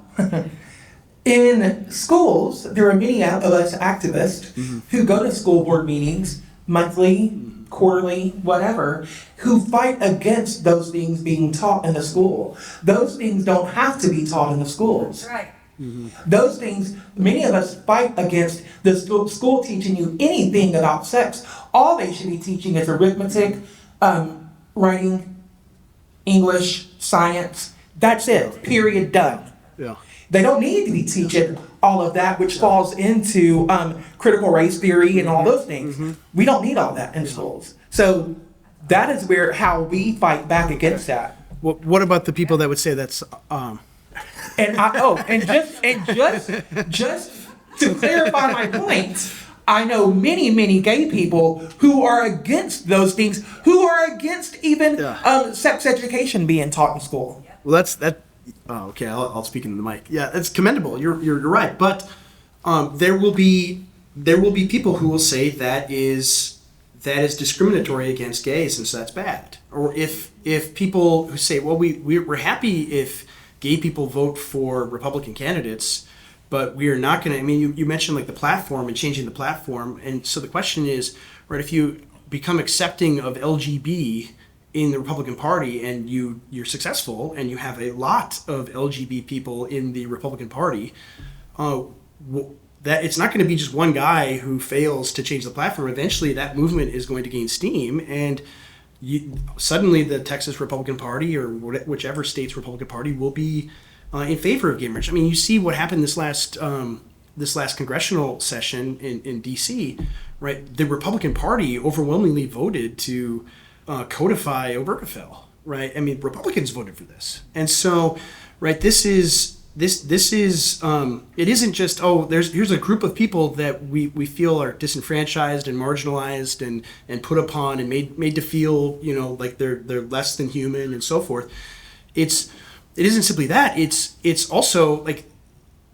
in schools, there are many of us activists who go to school board meetings monthly, quarterly, whatever, who fight against those things being taught in the school. Those things don't have to be taught in the schools. That's right. Those things, many of us fight against the school teaching you anything about sex. All they should be teaching is arithmetic, writing, English, science. That's it. Period. Done. Yeah. They don't need to be teaching all of that, which falls into critical race theory and all those things. We don't need all that in schools. So that is how we fight back against that. What about the people that would say that's? Just to clarify my point, I know many gay people who are against those things, who are against even sex education being taught in school. Well, Oh, okay. I'll speak into the mic. Yeah, it's commendable. You're right. But there will be people who will say that is discriminatory against gays, and so that's bad. Or if people who say, well, we're happy if gay people vote for Republican candidates, but we are not going to. I mean, you mentioned like the platform and changing the platform, and so the question is, right? If you become accepting of LGB in the Republican Party and you're successful and you have a lot of LGBT people in the Republican Party, that it's not going to be just one guy who fails to change the platform. Eventually, that movement is going to gain steam, and suddenly the Texas Republican Party or whichever state's Republican Party will be in favor of gay marriage. I mean, you see what happened this last congressional session in D.C., right? The Republican Party overwhelmingly voted to codify Obergefell, right? I mean, Republicans voted for this, and so, right, this is it isn't just here's a group of people that we feel are disenfranchised and marginalized and put upon and made to feel like they're less than human and so forth. It isn't simply that. It's also like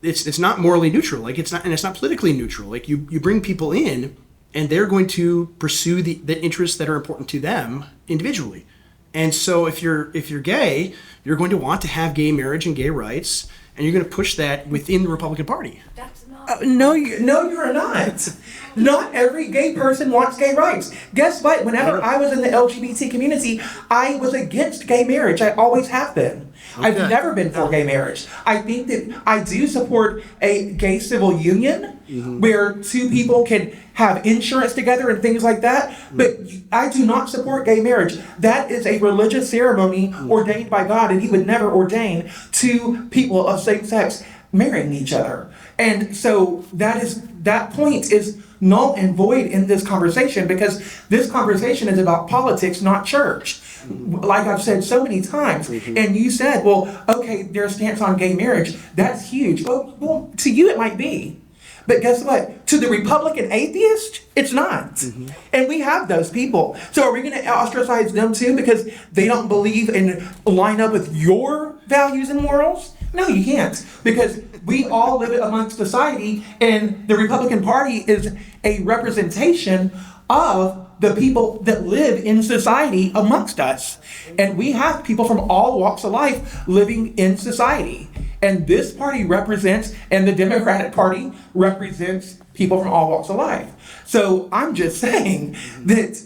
it's not morally neutral. Like it's not politically neutral. Like you bring people in and they're going to pursue the interests that are important to them individually. And so if you're gay, you're going to want to have gay marriage and gay rights, and you're going to push that within the Republican Party. That's not. No, you're not. Not every gay person wants gay rights. Guess what? Whenever I was in the LGBT community, I was against gay marriage. I always have been. Okay. I've never been for gay marriage. I think that I do support a gay civil union where two people can have insurance together and things like that. But I do not support gay marriage. That is a religious ceremony ordained by God, and He would never ordain two people of same sex marrying each other. And so that point is null and void in this conversation, because this conversation is about politics, not church. Like I've said so many times, and you said, well, okay, their stance on gay marriage, that's huge. Well, to you it might be. But guess what? To the Republican atheist, it's not. And we have those people. So are we going to ostracize them too because they don't believe and line up with your values and morals? No, you can't. Because we all live amongst society, and the Republican Party is a representation of the people that live in society amongst us. And we have people from all walks of life living in society. And this party represents, and the Democratic Party represents people from all walks of life. So I'm just saying that,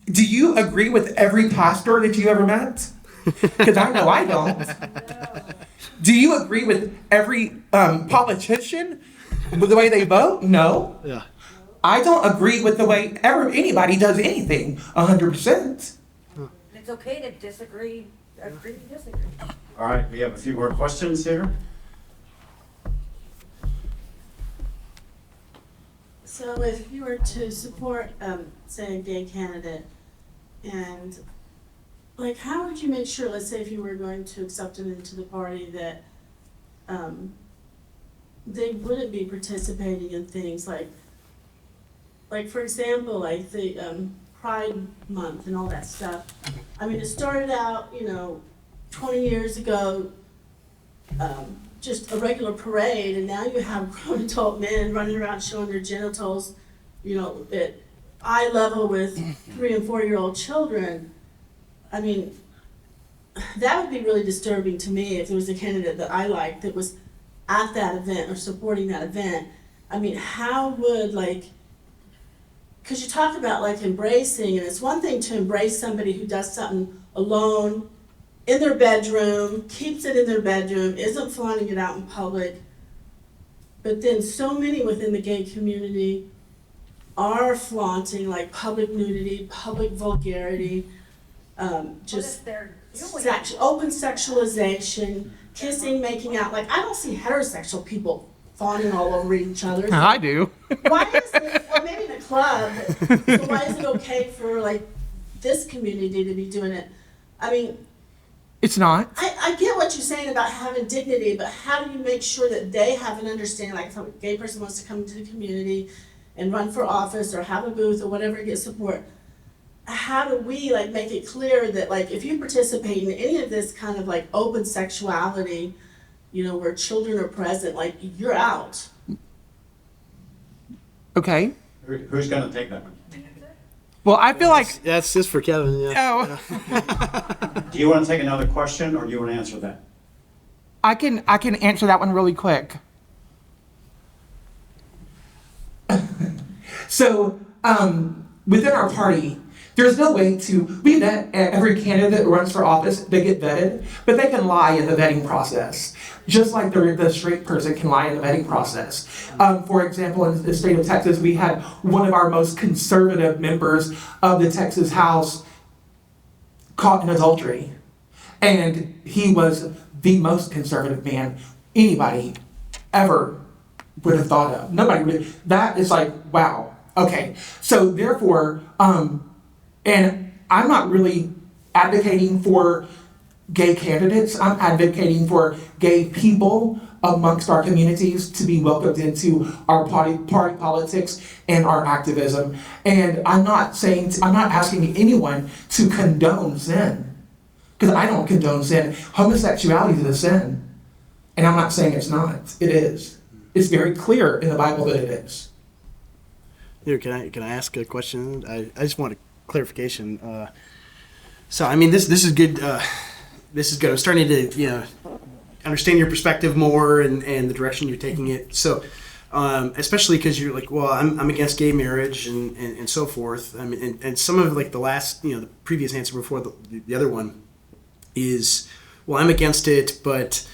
do you agree with every pastor that you ever met? Because I know I don't. Do you agree with every politician with the way they vote? No. Yeah. I don't agree with the way anybody does anything 100%. It's okay to disagree, agree to disagree. All right, we have a few more questions here. So if you were to support, say, a gay candidate, and like, how would you make sure, let's say if you were going to accept them into the party, that they wouldn't be participating in things like for example, like the Pride Month and all that stuff. I mean, it started out, 20 years ago, just a regular parade, and now you have grown adult men running around showing their genitals, at eye level with 3 and 4-year-old children. I mean, that would be really disturbing to me if there was a candidate that I liked that was at that event or supporting that event. I mean, how would, because you talk about embracing, and it's one thing to embrace somebody who does something alone in their bedroom, keeps it in their bedroom, isn't flaunting it out in public. But then so many within the gay community are flaunting public nudity, public vulgarity, just open sexualization, kissing, making out. I don't see heterosexual people fawning all over each other. I do. Why is it, or maybe in a club, so why is it okay for this community to be doing it? I mean, It's not. I get what you're saying about having dignity, but how do you make sure that they have an understanding, if a gay person wants to come into the community and run for office or have a booth or whatever, get support, how do we like make it clear that like if you participate in any of this kind of like open sexuality, where children are present, like you're out. Okay. Who's going to take that one? Well, I feel like, That's just for Kevin, yeah. oh, Do you want to take another question, or do you want to answer that? I can answer that one really quick. So, within our party, there's no way we vet every candidate that runs for office, they get vetted, but they can lie in the vetting process. Just like the straight person can lie in the vetting process. For example, in the state of Texas, we had one of our most conservative members of the Texas House caught in adultery. And he was the most conservative man anybody ever would have thought of. Nobody would. That is like, wow. Okay. So therefore, and I'm not really advocating for gay candidates. I'm advocating for gay people amongst our communities to be welcomed into our party politics and our activism. And I'm not asking anyone to condone sin, because I don't condone sin. Homosexuality is a sin, and I'm not saying it's not. It is. It's very clear in the Bible that it is. Here, can I ask a question? I just want a clarification. So I mean, this is good. This is good. I'm starting to understand your perspective more and the direction you're taking it. So especially because you're like, well, I'm against gay marriage and so forth. I mean, and some of like the last the previous answer before the other one is, well, I'm against it, but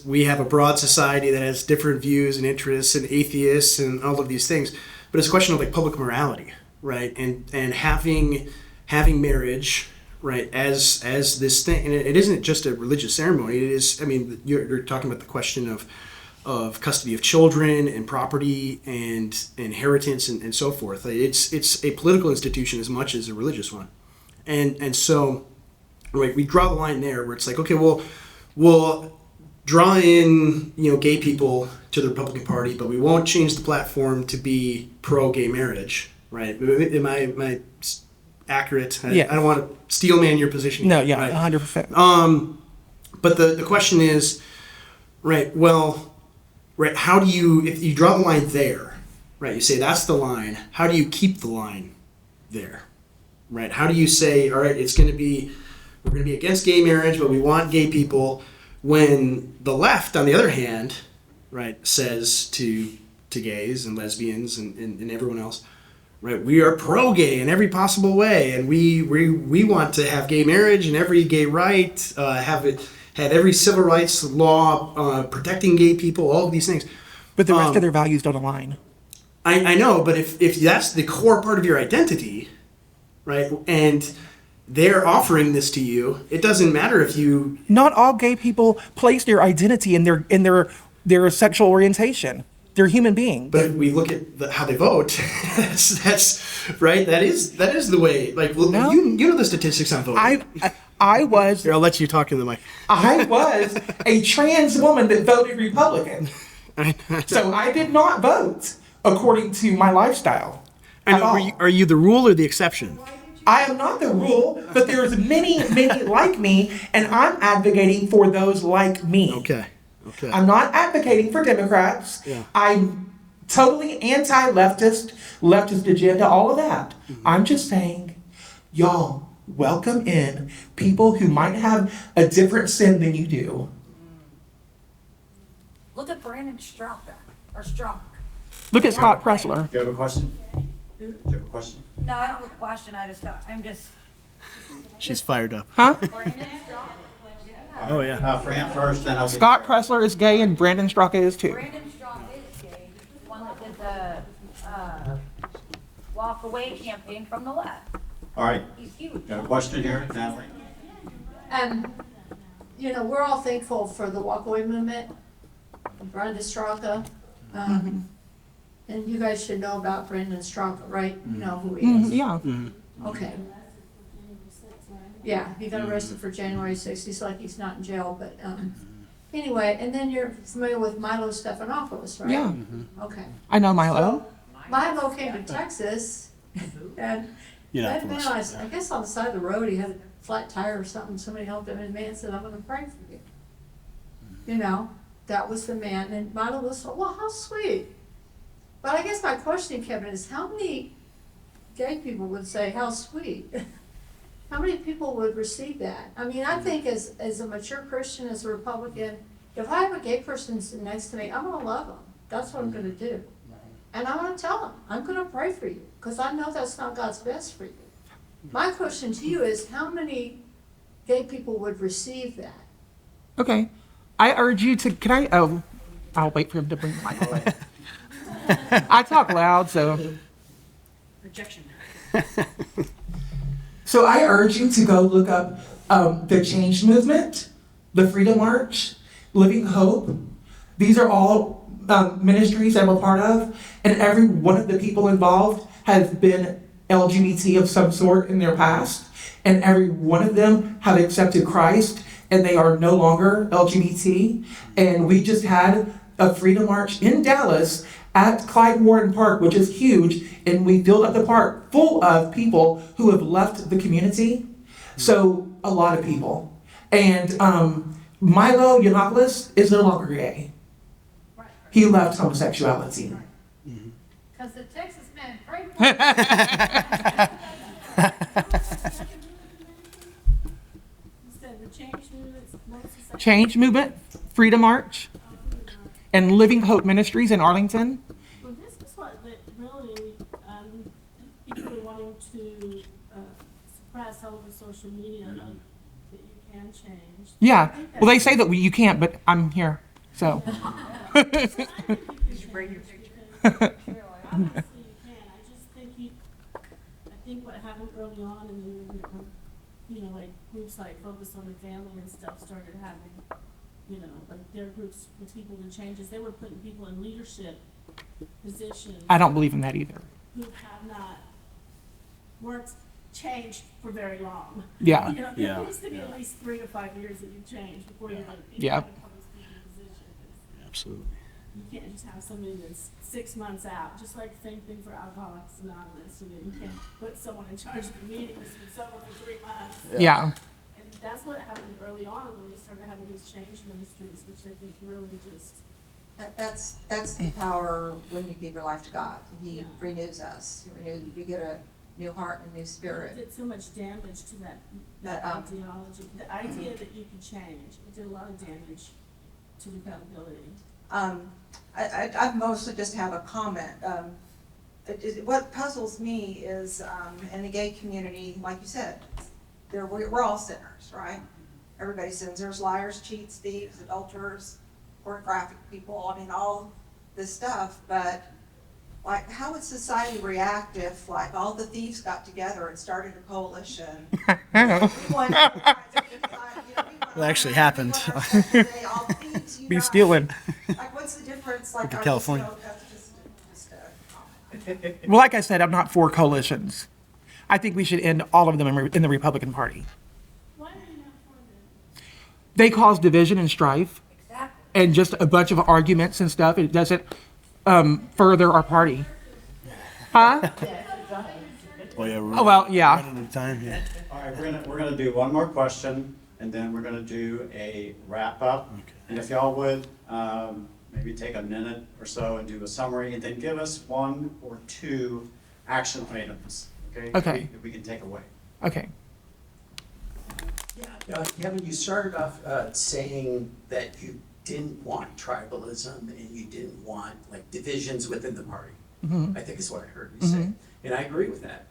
we have a broad society that has different views and interests and atheists and all of these things. But it's a question of like public morality, right? And having marriage, right, as this thing, and it isn't just a religious ceremony. It is. I mean, you're talking about the question of custody of children and property and inheritance and so forth. It's a political institution as much as a religious one, and so, right, we draw the line there where it's like, okay, well, we'll draw in gay people to the Republican Party, but we won't change the platform to be pro-gay marriage, right? Am I accurate? I don't want to steelman your position. No, yeah, right? 100%. But the question is, right, well, right, how do you, if you draw the line there, right, you say that's the line, how do you keep the line there, right? How do you say, all right, we're going to be against gay marriage, but we want gay people, when the left, on the other hand, right, says to gays and lesbians and everyone else, right, we are pro-gay in every possible way, and we want to have gay marriage and every gay right, have every civil rights law protecting gay people, all of these things. But the rest of their values don't align. I know, but if that's the core part of your identity, right, and they're offering this to you, it doesn't matter if you... Not all gay people place their identity in their sexual orientation. They're human beings. But if we look at how they vote, that's right. That is the way. Like, well, No. you know the statistics on voting. I was Here, I'll let you talk in the mic. I was a trans woman that voted Republican. So I did not vote according to my lifestyle. I know, are you the rule or the exception? I am not the rule, but there's many like me, and I'm advocating for those like me. Okay. I'm not advocating for Democrats. Yeah. I'm totally leftist agenda, all of that. Mm-hmm. I'm just saying, y'all, welcome in people who might have a different sin than you do. Look at Brandon Straka, or Strunk. Look at Scott Pressler. Do you have a question? Do you have a question? No, I don't have a question, I'm just. She's fired up. Huh? Brandon Straka. Oh yeah. Fran first, then I'll... Scott Pressler is gay and Brandon Straka is too. Brandon Straka is gay, the one that did the, walk away campaign from the left. All right. He's huge. Got a question here, Natalie? We're all thankful for the walkaway movement, Brandon Straka. And you guys should know about Brandon Straka, right? You know who he is. Yeah. Okay. Yeah, he got arrested for January 6th. He's like, he's not in jail, but anyway, and then you're familiar with Milo Stephanopoulos, right? Yeah. Okay. I know Milo. Milo came to Texas, and That man, I guess on the side of the road, he had a flat tire or something, somebody helped him, and the man said, I'm gonna pray for you. You know, that was the man, and Milo was, well, how sweet. But I guess my question, Kevin, is how many gay people would say, how sweet? How many people would receive that? I mean, I think as a mature Christian, as a Republican, if I have a gay person sitting next to me, I'm gonna love them. That's what I'm gonna do. And I'm gonna tell them, I'm gonna pray for you, because I know that's not God's best for you. My question to you is, how many gay people would receive that? Okay. I urge you to, I'll wait for him to bring the mic away. I talk loud, so. Rejection. So I urge you to go look up the Change Movement, the Freedom March, Living Hope. These are all ministries I'm a part of, and every one of the people involved has been LGBT of some sort in their past, and every one of them have accepted Christ, and they are no longer LGBT. And we just had a Freedom March in Dallas at Clyde Warren Park, which is huge, and we filled up the park full of people who have left the community. So a lot of people. And Milo Yiannopoulos is no longer gay. He left homosexuality. Because the Texas man prayed for Change Movement, Freedom March, and Living Hope Ministries in Arlington. Well, this is what really people are wanting to suppress all over social media that you can change. Yeah. Well, they say that you can't, but I'm here, so. You should bring your picture. Obviously you can. I just think I think what happened early on in the, like groups like Focus on the Family and stuff started having, like their groups with people and changes. They were putting people in leadership positions. I don't believe in that either. Who have weren't changed for very long. Yeah. There needs to be at least 3 to 5 years that you change before you're like in Yeah. a public speaking position. Absolutely. You can't just have somebody that's 6 months out, just like the same thing for Alcoholics Anonymous. You can't put someone in charge of the meetings who's sober for 3 months. Yeah. And that's what happened early on when we started having these change ministries, which I think really just. That's the power when you give your life to God. He renews us. You get a new heart and a new It spirit. did so much damage to that ideology. The idea that you could change, it did a lot of damage to the accountability. I mostly just have a comment. What puzzles me is in the gay community, like you said, we're all sinners, right? Everybody sins. There's liars, cheats, thieves, adulterers, pornographic people. I mean, all this stuff. But like, how would society react if like all the thieves got together and started a coalition? It actually happened. Be stealing. Like, what's the difference? Like, in California. Just a comment. Well, like I said, I'm not for coalitions. I think we should end all of them in the Republican Party. Why are you not for them? They cause division and strife Exactly. and just a bunch of arguments and stuff. It doesn't further our party. Huh? Well, yeah, Oh, well, yeah. running out of time here. All right, we're gonna do one more question, and then we're gonna do a wrap up. Okay. And if y'all would, maybe take a minute or so and do a summary, and then give us 1 or 2 action items, okay? Okay. That we can take away. Okay. Kevin, you started off saying that you didn't want tribalism and you didn't want like divisions within the party. I think is what I heard you say. And I agree with that.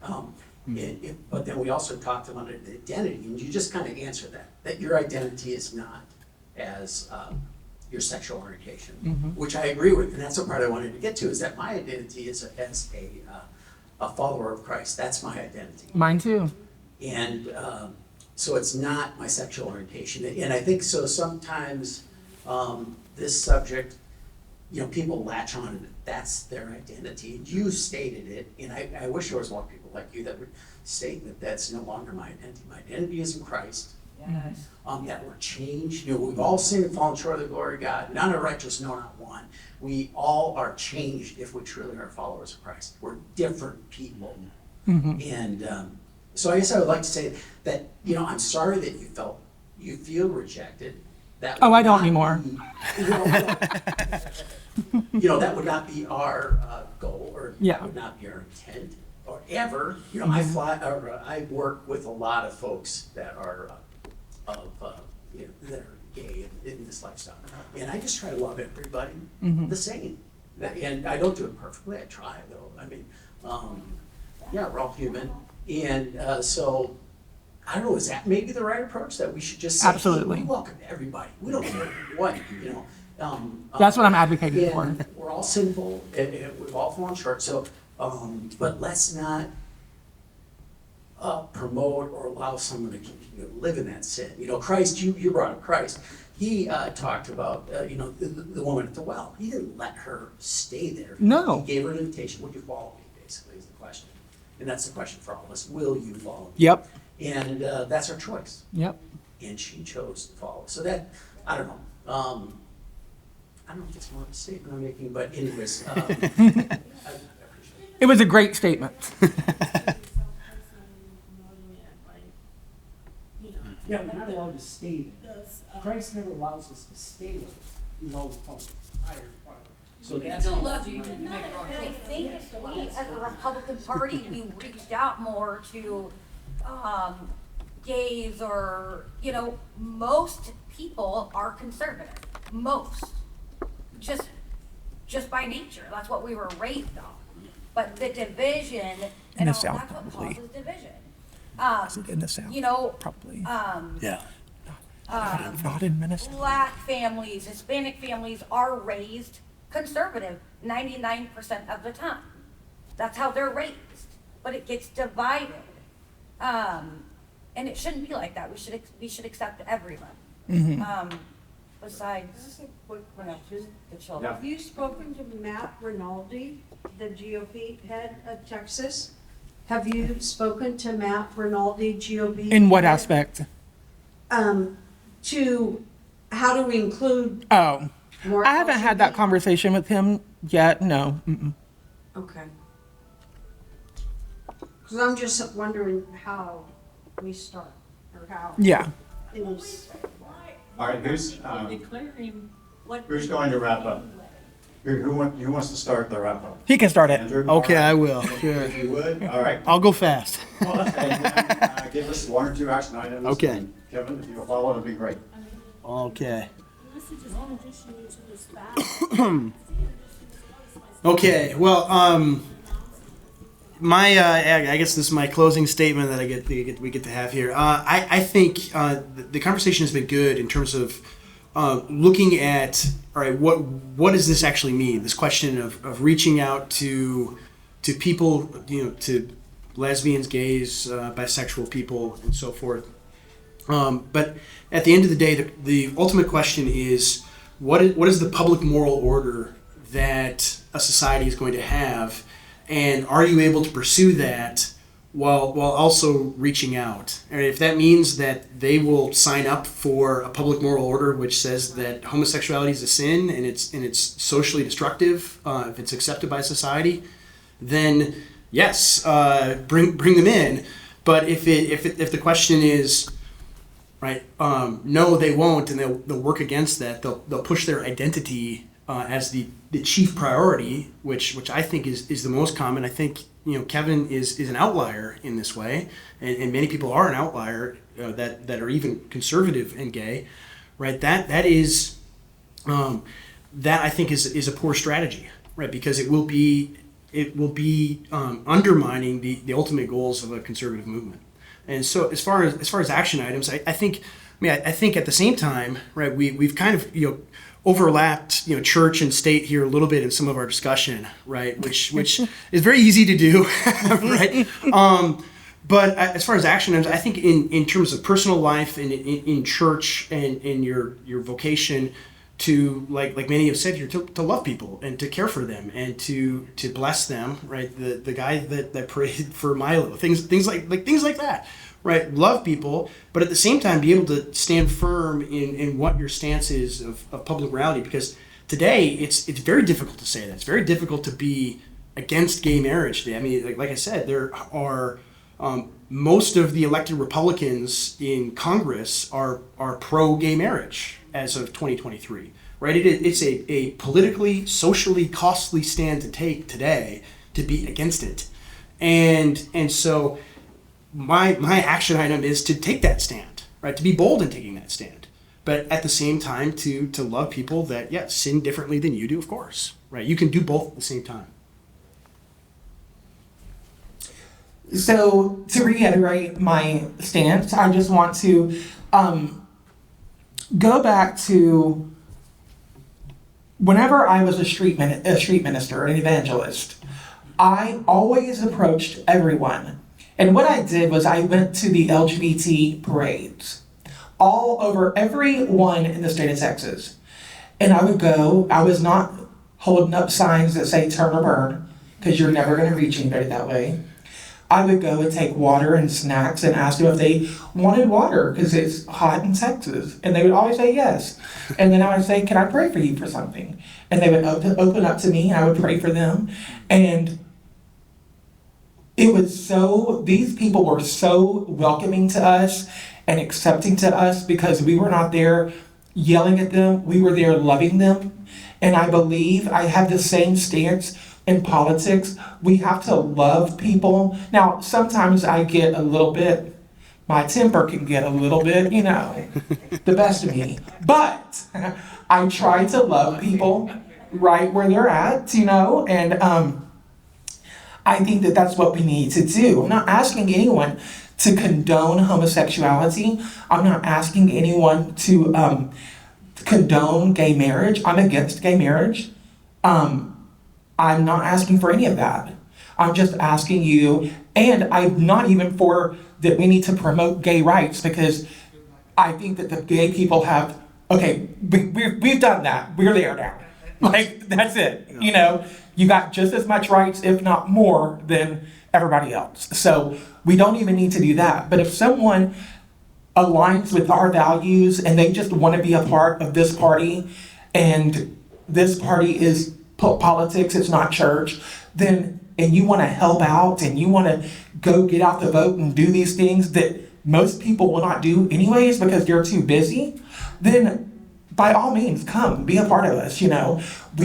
But then we also talked about identity, and you just kind of answered that your identity is not as your sexual orientation, which I agree with. And that's the part I wanted to get to, is that my identity is as a follower of Christ. That's my identity. Mine too. And so it's not my sexual orientation. And I think so sometimes this subject, people latch on to that's their identity. And you stated it, and I wish there was more people like you that would state that that's no longer my identity. My identity is in Christ. Yes. That we're changed. We've all sinned and fallen short of the glory of God. None are righteous, no, not one. We all are changed if we truly are followers of Christ. We're different people. And so I guess I would like to say that, I'm sorry that you feel rejected. That Oh, would I don't not anymore. be- that would not be our goal, or Yeah. that would not be our intent, or ever. I work with a lot of folks that are that are gay in this lifestyle, and I just try to love everybody the same. And I don't do it perfectly. I try, though. I mean, we're all human, and so. I don't know, is that maybe the right approach, that we should just say, Absolutely. hey, we welcome everybody. We don't care what, That's what I'm advocating for. and we're all sinful, and we've all fallen short, so, but let's not promote or allow someone to continue to live in that sin. Christ, you brought up Christ. He talked about, the woman at the well. He didn't let her stay there. No. He gave her an invitation. Would you follow me, basically, is the question. And that's the question for all of us. Will you follow me? Yep. And that's our choice. Yep. And she chose to follow. So that, I don't know. I don't know if it's more of a statement I'm making, but anyways, I appreciate it. It was a great statement. Yeah, we're not allowed to stay there. Christ never allows us to stay with us. He's always calling us higher. So that's. I think we, as a Republican Party, we reached out more to gays, or, most people are conservative. Most. Just by nature. That's what we were raised on. But the division, In the South, that's what probably. causes division. Is it in the South? Probably. Yeah. Not in Minnesota. Black families, Hispanic families are raised conservative 99% of the time. That's how they're raised. But it gets divided. And it shouldn't be like that. We should accept everyone. Besides, the children. Have you spoken to Matt Rinaldi, the GOP head of Texas? Have you spoken to Matt Rinaldi, GOP? In what head? aspect? To how do we include Oh, more? I haven't had that conversation with him yet. No. Mm-mm. Okay. Because I'm just wondering how we start, or how Yeah. things. All right, who's going to wrap up? Who wants to start the wrap up? He can start it. Andrew? Okay, All I right. will. Sure. If you would, all right. I'll go fast. Well, give us one or two action items. Okay. And Kevin, if you'll follow, it'll be great. Okay. This is just introducing you to this fact. Okay, well, my I guess this is my closing statement that we get to have here. I think the conversation has been good in terms of looking at, all right, what does this actually mean? This question of reaching out to people, to lesbians, gays, bisexual people, and so forth. But at the end of the day, the ultimate question is, what is the public moral order that a society is going to have, and are you able to pursue that while also reaching out? And if that means that they will sign up for a public moral order which says that homosexuality is a sin and it's socially destructive, if it's accepted by society, then yes, bring them in. But if the question is, right, no, they won't, and they'll work against that. They'll push their identity as the chief priority, which I think is the most common. I think Kevin is an outlier in this way, and many people are an outlier that are even conservative and gay, right? That I think is a poor strategy, right? Because it will be undermining the ultimate goals of a conservative movement. And so as far as action items, I think at the same time, right, we've kind of overlapped church and state here a little bit in some of our discussion, right, which is very easy to do, right? But as far as action items, I think in terms of personal life and in church and in your vocation, to like many have said here, to love people and to care for them and to bless them, right? The guy that prayed for Milo, things like that, right? Love people, but at the same time be able to stand firm in what your stance is of public morality, because today it's very difficult to say that. It's very difficult to be against gay marriage today. I mean, like I said, there are most of the elected Republicans in Congress are pro-gay marriage as of 2023, right? It's a politically, socially costly stand to take today to be against it. And so my action item is to take that stand, right? To be bold in taking that stand. But at the same time, to love people that, yeah, sin differently than you do, of course, right? You can do both at the same time. So to reiterate my stance, I just want to go back to whenever I was a street minister, an evangelist, I always approached everyone. And what I did was I went to the LGBT parades all over every one in the state of Texas. And I would go, I was not holding up signs that say turn or burn, because you're never going to reach anybody that way. I would go and take water and snacks and ask them if they wanted water because it's hot in Texas. And they would always say yes. And then I would say, can I pray for you for something? And they would open up to me and I would pray for them. And it was so, these people were so welcoming to us and accepting to us because we were not there yelling at them. We were there loving them. And I believe I have the same stance in politics. We have to love people. Now, sometimes I get a little bit, my temper can get a little bit, the best of me. But I try to love people right where they're at, and I think that that's what we need to do. I'm not asking anyone to condone homosexuality. I'm not asking anyone to condone gay marriage. I'm against gay marriage. I'm not asking for any of that. I'm just asking you, and I'm not even for that we need to promote gay rights, because I think that the gay people have, okay, we've done that. We're there now. Like, that's it. You got just as much rights, if not more, than everybody else. So we don't even need to do that. But if someone aligns with our values and they just want to be a part of this party, and this party is politics, it's not church, then, and you want to help out and you want to go get out the vote and do these things that most people will not do anyways because they're too busy, then by all means come be a part of us. We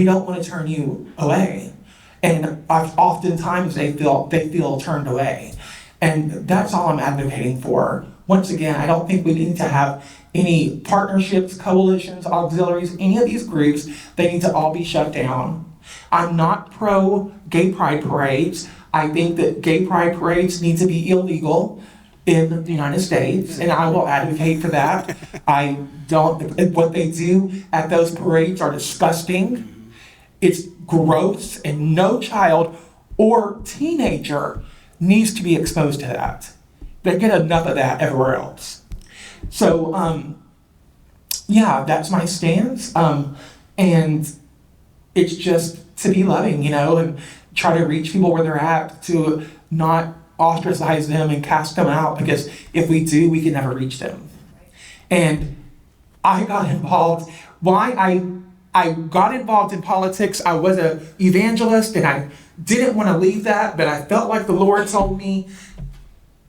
don't want to turn you away, and oftentimes they feel turned away, and that's all I'm advocating for. Once again, I don't think we need to have any partnerships, coalitions, auxiliaries, any of these groups. They need to all be shut down. I'm not pro gay pride parades. I think that gay pride parades need to be illegal in the United States, and I will advocate for that. What they do at those parades are disgusting. It's gross, and no child or teenager needs to be exposed to that. They get enough of that everywhere else. So, that's my stance. And it's just to be loving, and try to reach people where they're at, to not ostracize them and cast them out, because if we do, we can never reach them. And I got involved. Why I got involved in politics, I was an evangelist and I didn't want to leave that, but I felt like the Lord told me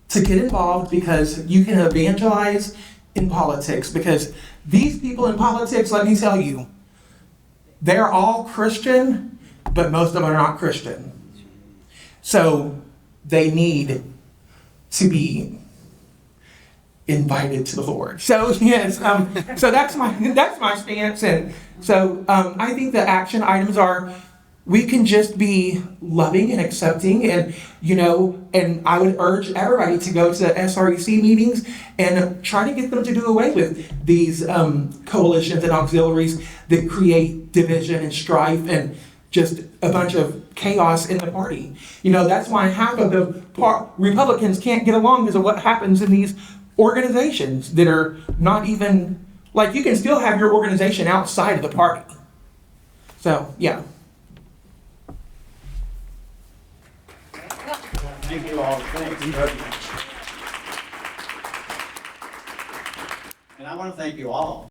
to get involved because you can evangelize in politics. Because these people in politics, let me tell you, they're all Christian, but most of them are not Christian. So they need to be invited to the Lord. So yes, so that's my stance. And so I think the action items are, we can just be loving and accepting, and and I would urge everybody to go to SREC meetings and try to get them to do away with these coalitions and auxiliaries that create division and strife and just a bunch of chaos in the party. That's why half of the Republicans can't get along because of what happens in these organizations that are not even, like, you can still have your organization outside of the party. So, yeah. Thank you all. Thanks very much. And I want to thank you all.